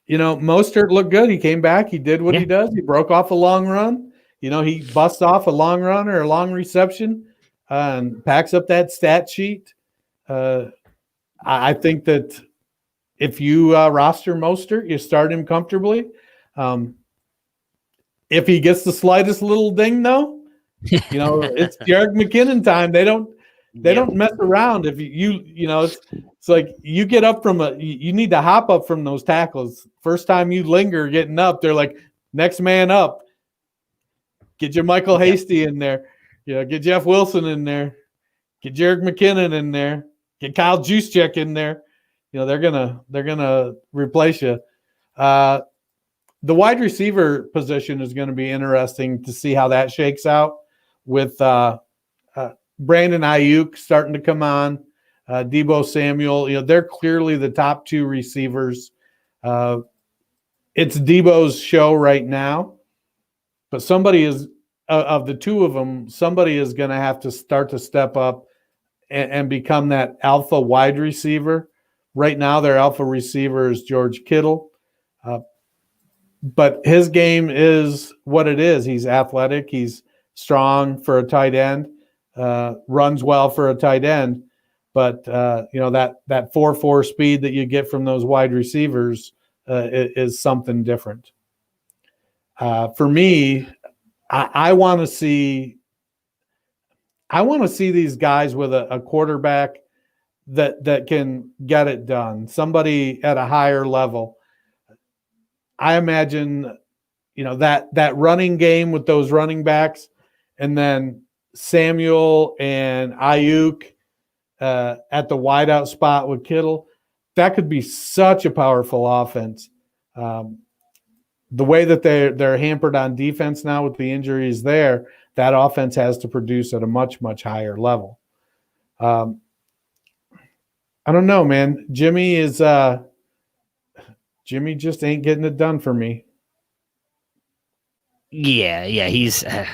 Mostert looked good. He came back. He did what he does. He broke off a long run. He busts off a long run or a long reception and packs up that stat sheet. I think that if you roster Mostert, you start him comfortably. If he gets the slightest little ding, though, it's Jerick McKinnon time. They don't mess around. If it's like you get up from you need to hop up from those tackles. First time you linger getting up, they're like, next man up. Get your Michael Hasty in there. Get Jeff Wilson in there. Get Jerick McKinnon in there. Get Kyle Juszczyk in there. They're gonna replace you. The wide receiver position is going to be interesting to see how that shakes out with Brandon Ayuk starting to come on, Deebo Samuel. They're clearly the top two receivers. It's Deebo's show right now, but somebody is of the two of them. Somebody is going to have to start to step up and become that alpha wide receiver. Right now, their alpha receiver is George Kittle. But his game is what it is. He's athletic. He's strong for a tight end, runs well for a tight end. But, that 4.4 speed that you get from those wide receivers is something different. For me, I want to see these guys with a quarterback that can get it done, somebody at a higher level. I imagine, that running game with those running backs, and then Samuel and Ayuk at the wideout spot with Kittle. That could be such a powerful offense. The way that they're hampered on defense now with the injuries there, that offense has to produce at a much, much higher level. I don't know, man. Jimmy just ain't getting it done for me. Yeah, he's. I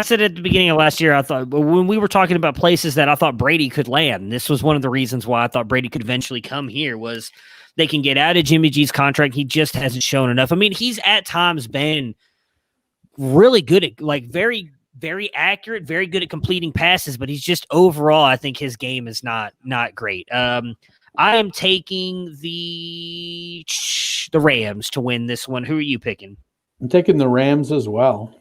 said at the beginning of last year, I thought when we were talking about places that I thought Brady could land, this was one of the reasons why I thought Brady could eventually come here was they can get out of Jimmy G's contract. He just hasn't shown enough. He's at times been really good at very, very accurate, very good at completing passes, but he's just overall, I think his game is not great. I am taking the Rams to win this one. Who are you picking? I'm taking the Rams as well.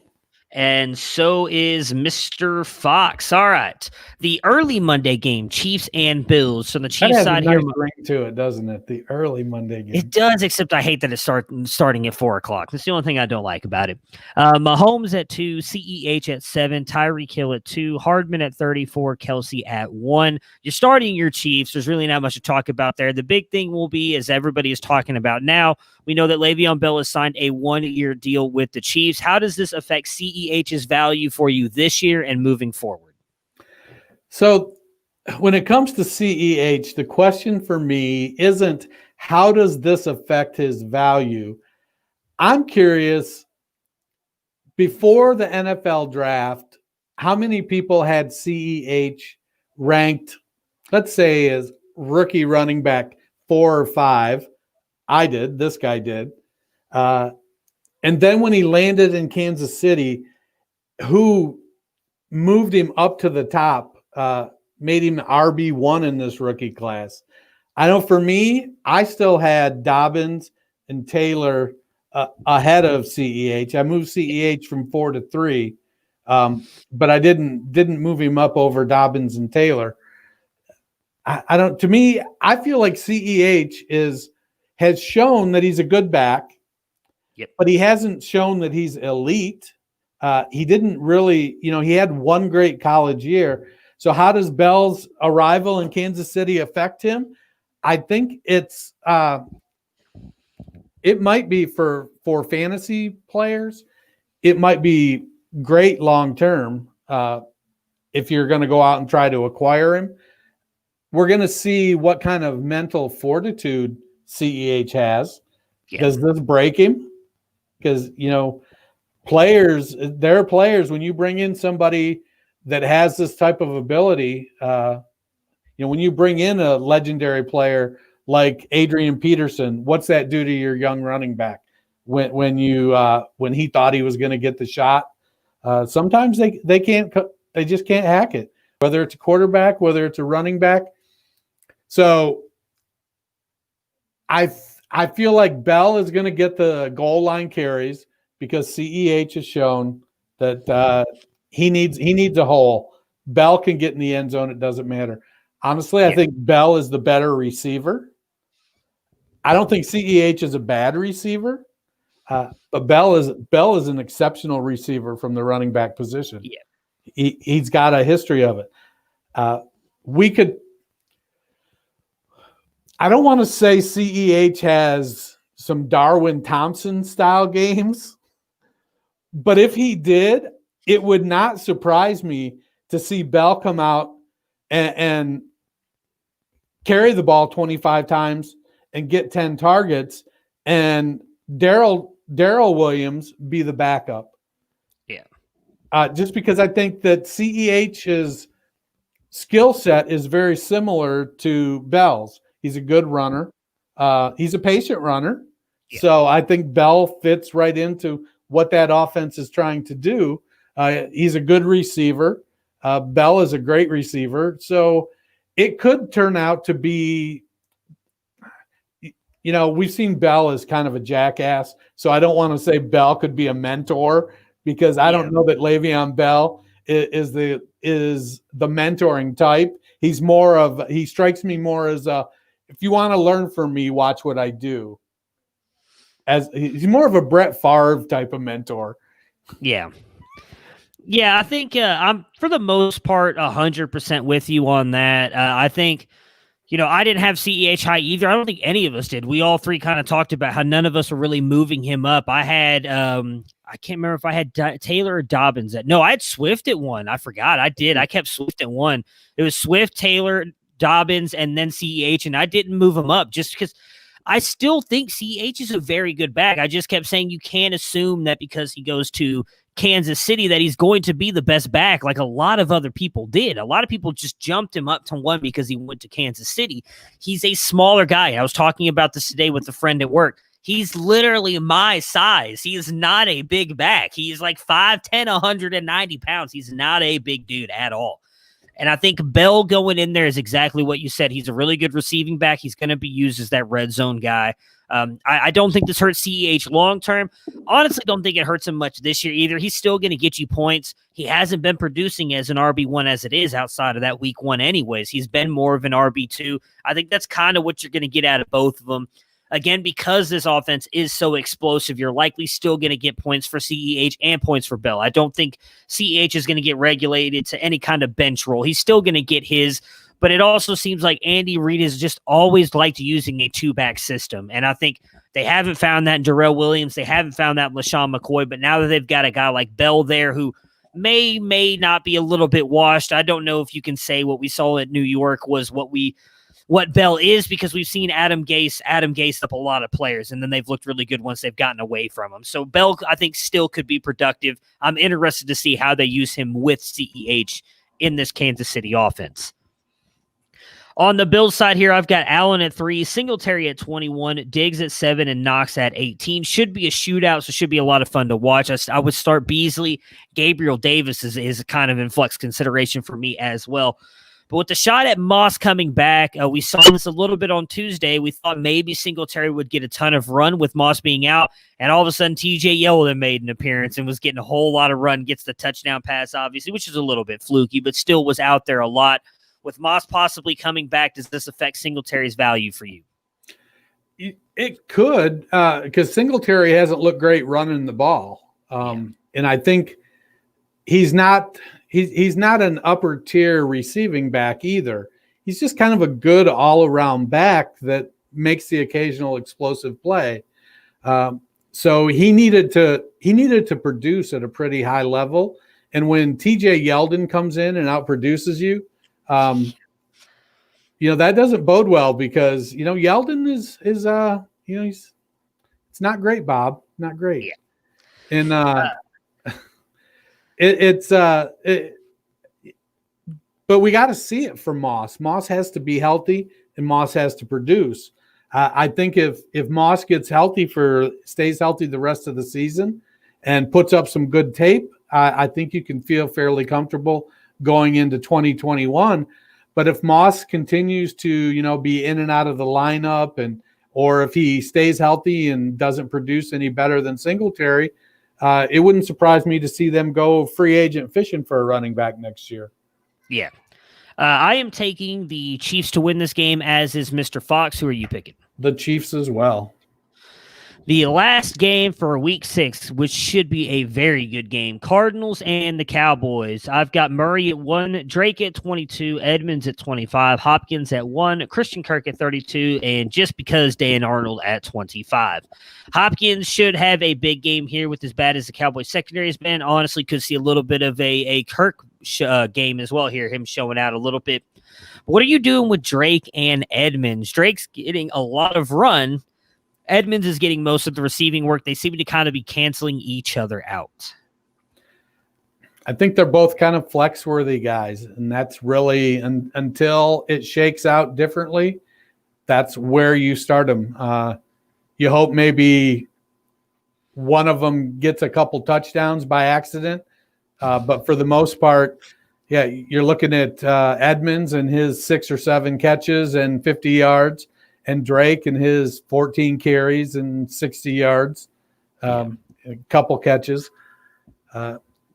And so is Mr. Fox. All right. The early Monday game, Chiefs and Bills. So the Chiefs side here. Nice ring to it, doesn't it? The early Monday game. It does, except I hate that it's starting at 4:00. That's the only thing I don't like about it. Mahomes at 2, CEH at 7, Tyreek Hill at 2, Hardman at 34, Kelsey at 1. You're starting your Chiefs. There's really not much to talk about there. The big thing will be, as everybody is talking about now, we know that Le'Veon Bell has signed a 1-year deal with the Chiefs. How does this affect CEH's value for you this year and moving forward? So when it comes to CEH, the question for me isn't how does this affect his value? I'm curious, before the NFL draft, how many people had CEH ranked, let's say, as rookie running back 4 or 5? I did. This guy did. And then when he landed in Kansas City, who moved him up to the top, made him RB1 in this rookie class? I know for me, I still had Dobbins and Taylor ahead of CEH. I moved CEH from 4 to 3, but I didn't move him up over Dobbins and Taylor. I don't. To me, I feel like CEH has shown that he's a good back, but he hasn't shown that he's elite. He didn't really, he had one great college year. So how does Bell's arrival in Kansas City affect him? I think it might be for fantasy players. It might be great long-term if you're going to go out and try to acquire him. We're going to see what kind of mental fortitude CEH has. Yeah. Does this break him? Because, players, there are players, when you bring in somebody that has this type of ability, when you bring in a legendary player like Adrian Peterson, what's that do to your young running back when he thought he was going to get the shot? Sometimes they just can't hack it, whether it's a quarterback, whether it's a running back. So I feel like Bell is going to get the goal line carries because CEH has shown that he needs a hole. Bell can get in the end zone. It doesn't matter. Honestly, I think Bell is the better receiver. I don't think CEH is a bad receiver, but Bell is an exceptional receiver from the running back position. Yeah. He's got a history of it. I don't want to say CEH has some Darwin Thompson style games, but if he did, it would not surprise me to see Bell come out and carry the ball 25 times and get 10 targets, and Darrell Williams be the backup. Yeah. Just because I think that CEH's skill set is very similar to Bell's. He's a good runner. He's a patient runner. Yeah. So I think Bell fits right into what that offense is trying to do. He's a good receiver. Bell is a great receiver. So it could turn out to be, we've seen Bell as kind of a jackass. So I don't want to say Bell could be a mentor because I don't know that Le'Veon Bell is the mentoring type. He strikes me more as if you want to learn from me, watch what I do. As he's more of a Brett Favre type of mentor. Yeah. Yeah, I think I'm, for the most part, 100% with you on that. I think, I didn't have CEH high either. I don't think any of us did. We all three kind of talked about how none of us were really moving him up. I had, I can't remember if I had Taylor or Dobbins no, I had Swift at 1. I forgot. I did. I kept Swift at 1. It was Swift, Taylor, Dobbins, and then CEH, and I didn't move him up just because I still think CEH is a very good back. I just kept saying you can't assume that because he goes to Kansas City that he's going to be the best back like a lot of other people did. A lot of people just jumped him up to 1 because he went to Kansas City. He's a smaller guy. I was talking about this today with a friend at work. He's literally my size. He is not a big back. He's like 5'10", 190 pounds. He's not a big dude at all. And I think Bell going in there is exactly what you said. He's a really good receiving back. He's going to be used as that red zone guy. I don't think this hurts CEH long-term. Honestly, don't think it hurts him much this year either. He's still going to get you points. He hasn't been producing as an RB1 as it is outside of that week 1 anyways. He's been more of an RB2. I think that's kind of what you're going to get out of both of them. Again, because this offense is so explosive, you're likely still going to get points for CEH and points for Bell. I don't think CEH is going to get regulated to any kind of bench role. He's still going to get his, but it also seems like Andy Reid has just always liked using a 2-back system. And I think they haven't found that in Darrell Williams. They haven't found that in LaShawn McCoy. But now that they've got a guy like Bell there who may not be a little bit washed. I don't know if you can say what we saw at New York was what Bell is, because we've seen Adam Gase up a lot of players, and then they've looked really good once they've gotten away from him. So Bell, I think, still could be productive. I'm interested to see how they use him with CEH in this Kansas City offense. On the Bills side here, I've got Allen at 3, Singletary at 21, Diggs at 7, and Knox at 18. Should be a shootout, so should be a lot of fun to watch. I would start Beasley. Gabriel Davis is kind of in flux consideration for me as well. But with the shot at Moss coming back, we saw this a little bit on Tuesday. We thought maybe Singletary would get a ton of run with Moss being out, and all of a sudden TJ Yeldon made an appearance and was getting a whole lot of run, gets the touchdown pass, obviously, which is a little bit fluky, but still was out there a lot. With Moss possibly coming back, does this affect Singletary's value for you? It could, because Singletary hasn't looked great running the ball. And I think he's not an upper tier receiving back either. He's just kind of a good all around back that makes the occasional explosive play. So he needed to produce at a pretty high level. And when TJ Yeldon comes in and outproduces you, that doesn't bode well, because Yeldon is it's not great, Bob, not great. Yeah. And but we got to see it from Moss. Moss has to be healthy, and Moss has to produce. I think if Moss stays healthy the rest of the season and puts up some good tape, I think you can feel fairly comfortable going into 2021. But if Moss continues to, be in and out of the lineup, or if he stays healthy and doesn't produce any better than Singletary, it wouldn't surprise me to see them go free agent fishing for a running back next year. Yeah. I am taking the Chiefs to win this game, as is Mr. Fox. Who are you picking? The Chiefs as well. The last game for week 6, which should be a very good game, Cardinals and the Cowboys. I've got Murray at 1, Drake at 22, Edmonds at 25, Hopkins at 1, Christian Kirk at 32, and just because Dan Arnold at 25. Hopkins should have a big game here. With as bad as the Cowboys secondary has been, honestly could see a little bit of a Kirk game as well here, him showing out a little bit. But what are you doing with Drake and Edmonds? Drake's getting a lot of run. Edmonds is getting most of the receiving work. They seem to kind of be canceling each other out. I think they're both kind of flex-worthy guys, and that's really until it shakes out differently, that's where you start them. You hope maybe one of them gets a couple touchdowns by accident, but for the most part, yeah, you're looking at Edmonds and his 6 or 7 catches and 50 yards. And Drake and his 14 carries and 60 yards, a couple catches.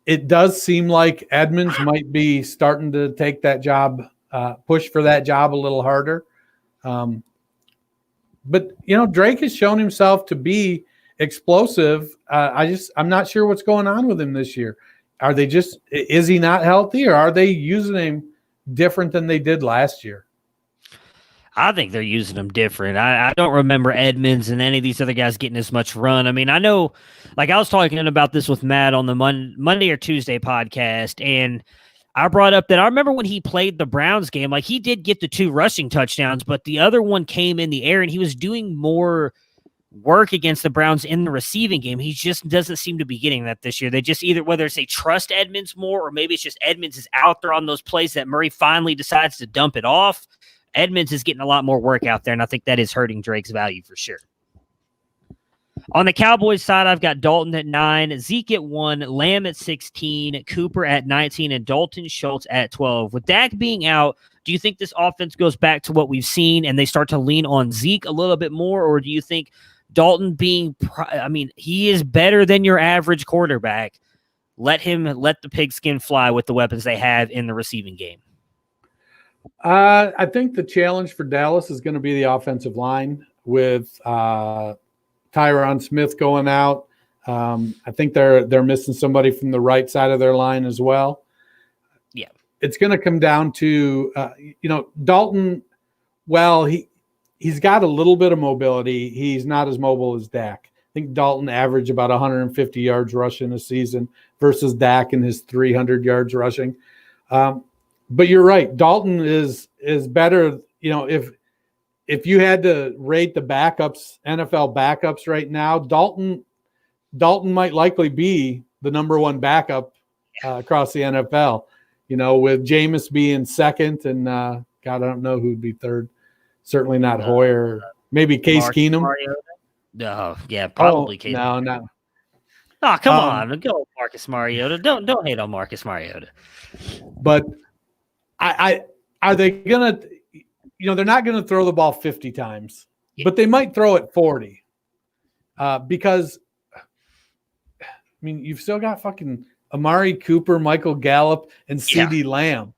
It does seem like Edmonds might be starting to take that job, push for that job a little harder. But, Drake has shown himself to be explosive. I'm not sure what's going on with him this year. Is he not healthy, or are they using him different than they did last year? I think they're using them different. I don't remember Edmonds and any of these other guys getting as much run. I mean, I know, like I was talking about this with Matt on the Monday or Tuesday podcast, and I brought up that I remember when he played the Browns game, like he did get the 2 rushing touchdowns, but the other one came in the air, and he was doing more work against the Browns in the receiving game. He just doesn't seem to be getting that this year. They just either, whether it's they trust Edmonds more, or maybe it's just Edmonds is out there on those plays that Murray finally decides to dump it off. Edmonds is getting a lot more work out there, and I think that is hurting Drake's value for sure. On the Cowboys side, I've got Dalton at 9, Zeke at 1, Lamb at 16, Cooper at 19, and Dalton Schultz at 12. With Dak being out, do you think this offense goes back to what we've seen and they start to lean on Zeke a little bit more, or do you think Dalton he is better than your average quarterback? Let the pigskin fly with the weapons they have in the receiving game. I think the challenge for Dallas is going to be the offensive line with Tyron Smith going out. I think they're missing somebody from the right side of their line as well. Yeah, it's going to come down to Dalton. Well, he's got a little bit of mobility. He's not as mobile as Dak. I think Dalton averaged about 150 yards rushing a season. versus Dak and his 300 yards rushing. But you're right. Dalton is better. You know, if you had to rate the backups, NFL backups right now, Dalton might likely be the number one backup across the NFL. You know, with Jameis being second, and God, I don't know who'd be third. Certainly not Hoyer. Maybe Case Keenum. No, yeah, probably Case. No. Oh, come on, go Marcus Mariota. Don't hate on Marcus Mariota. But are they gonna? You know, they're not gonna throw the ball 50 times, but they might throw it 40. Because, I mean, you've still got fucking Amari Cooper, Michael Gallup, and CeeDee Lamb.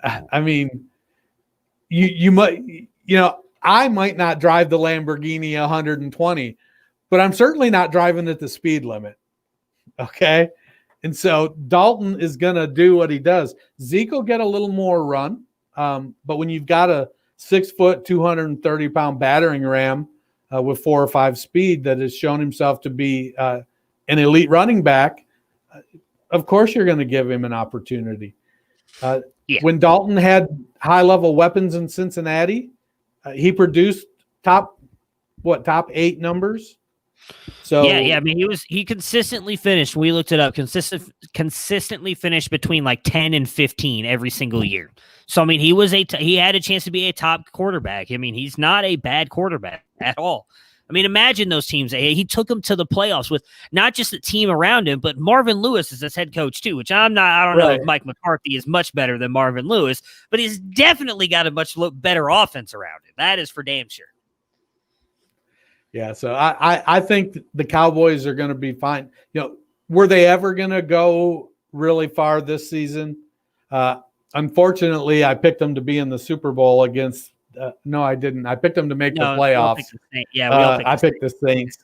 I mean, you might, you know, I might not drive the Lamborghini 120, but I'm certainly not driving at the speed limit. Okay. And so Dalton is going to do what he does. Zeke will get a little more run. But when you've got a 6 foot, 230 pound battering ram with 4 or 5 speed that has shown himself to be an elite running back, of course you're going to give him an opportunity. When Dalton had high level weapons in Cincinnati, he produced top 8 numbers. So yeah. I mean, he consistently finished. We looked it up. Consistently finished between like 10 and 15 every single year. So I mean, he had a chance to be a top quarterback. I mean, he's not a bad quarterback at all. I mean, imagine those teams. He took them to the playoffs with not just the team around him, but Marvin Lewis is his head coach too. Which I don't know if Mike McCarthy is much better than Marvin Lewis, but he's definitely got a much better offense around him. That is for damn sure. Yeah, so I think the Cowboys are going to be fine. You know, were they ever going to go really far this season? Unfortunately, I picked them to be in the Super Bowl against. No, I didn't. I picked them to make the playoffs. I picked the Saints.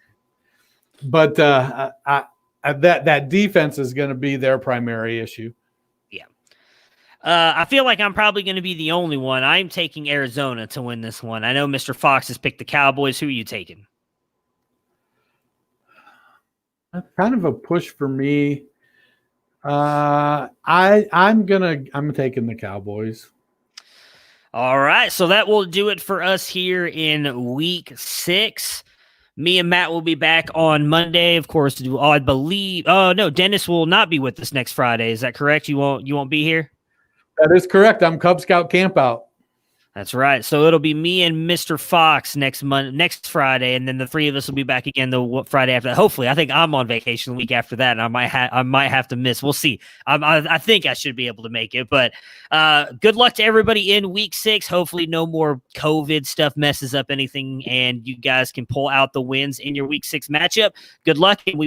But that defense is going to be their primary issue. Yeah. I feel like I'm probably going to be the only one. I'm taking Arizona to win this one. I know Mr. Fox has picked the Cowboys. Who are you taking? That's kind of a push for me. I'm taking the Cowboys. All right, so that will do it for us here in week 6. Me and Matt will be back on Monday, of course, to do, I believe. Oh no, Dennis will not be with us next Friday. Is that correct? You won't be here? That is correct. I'm Cub Scout camp out. That's right. So it'll be me and Mr. Fox next Friday, and then the 3 of us will be back again the Friday after that. Hopefully, I think I'm on vacation the week after that, and I might have to miss. We'll see. I think I should be able to make it, but good luck to everybody in week 6. Hopefully, no more COVID stuff messes up anything, and you guys can pull out the wins in your week 6 matchup. Good luck, and we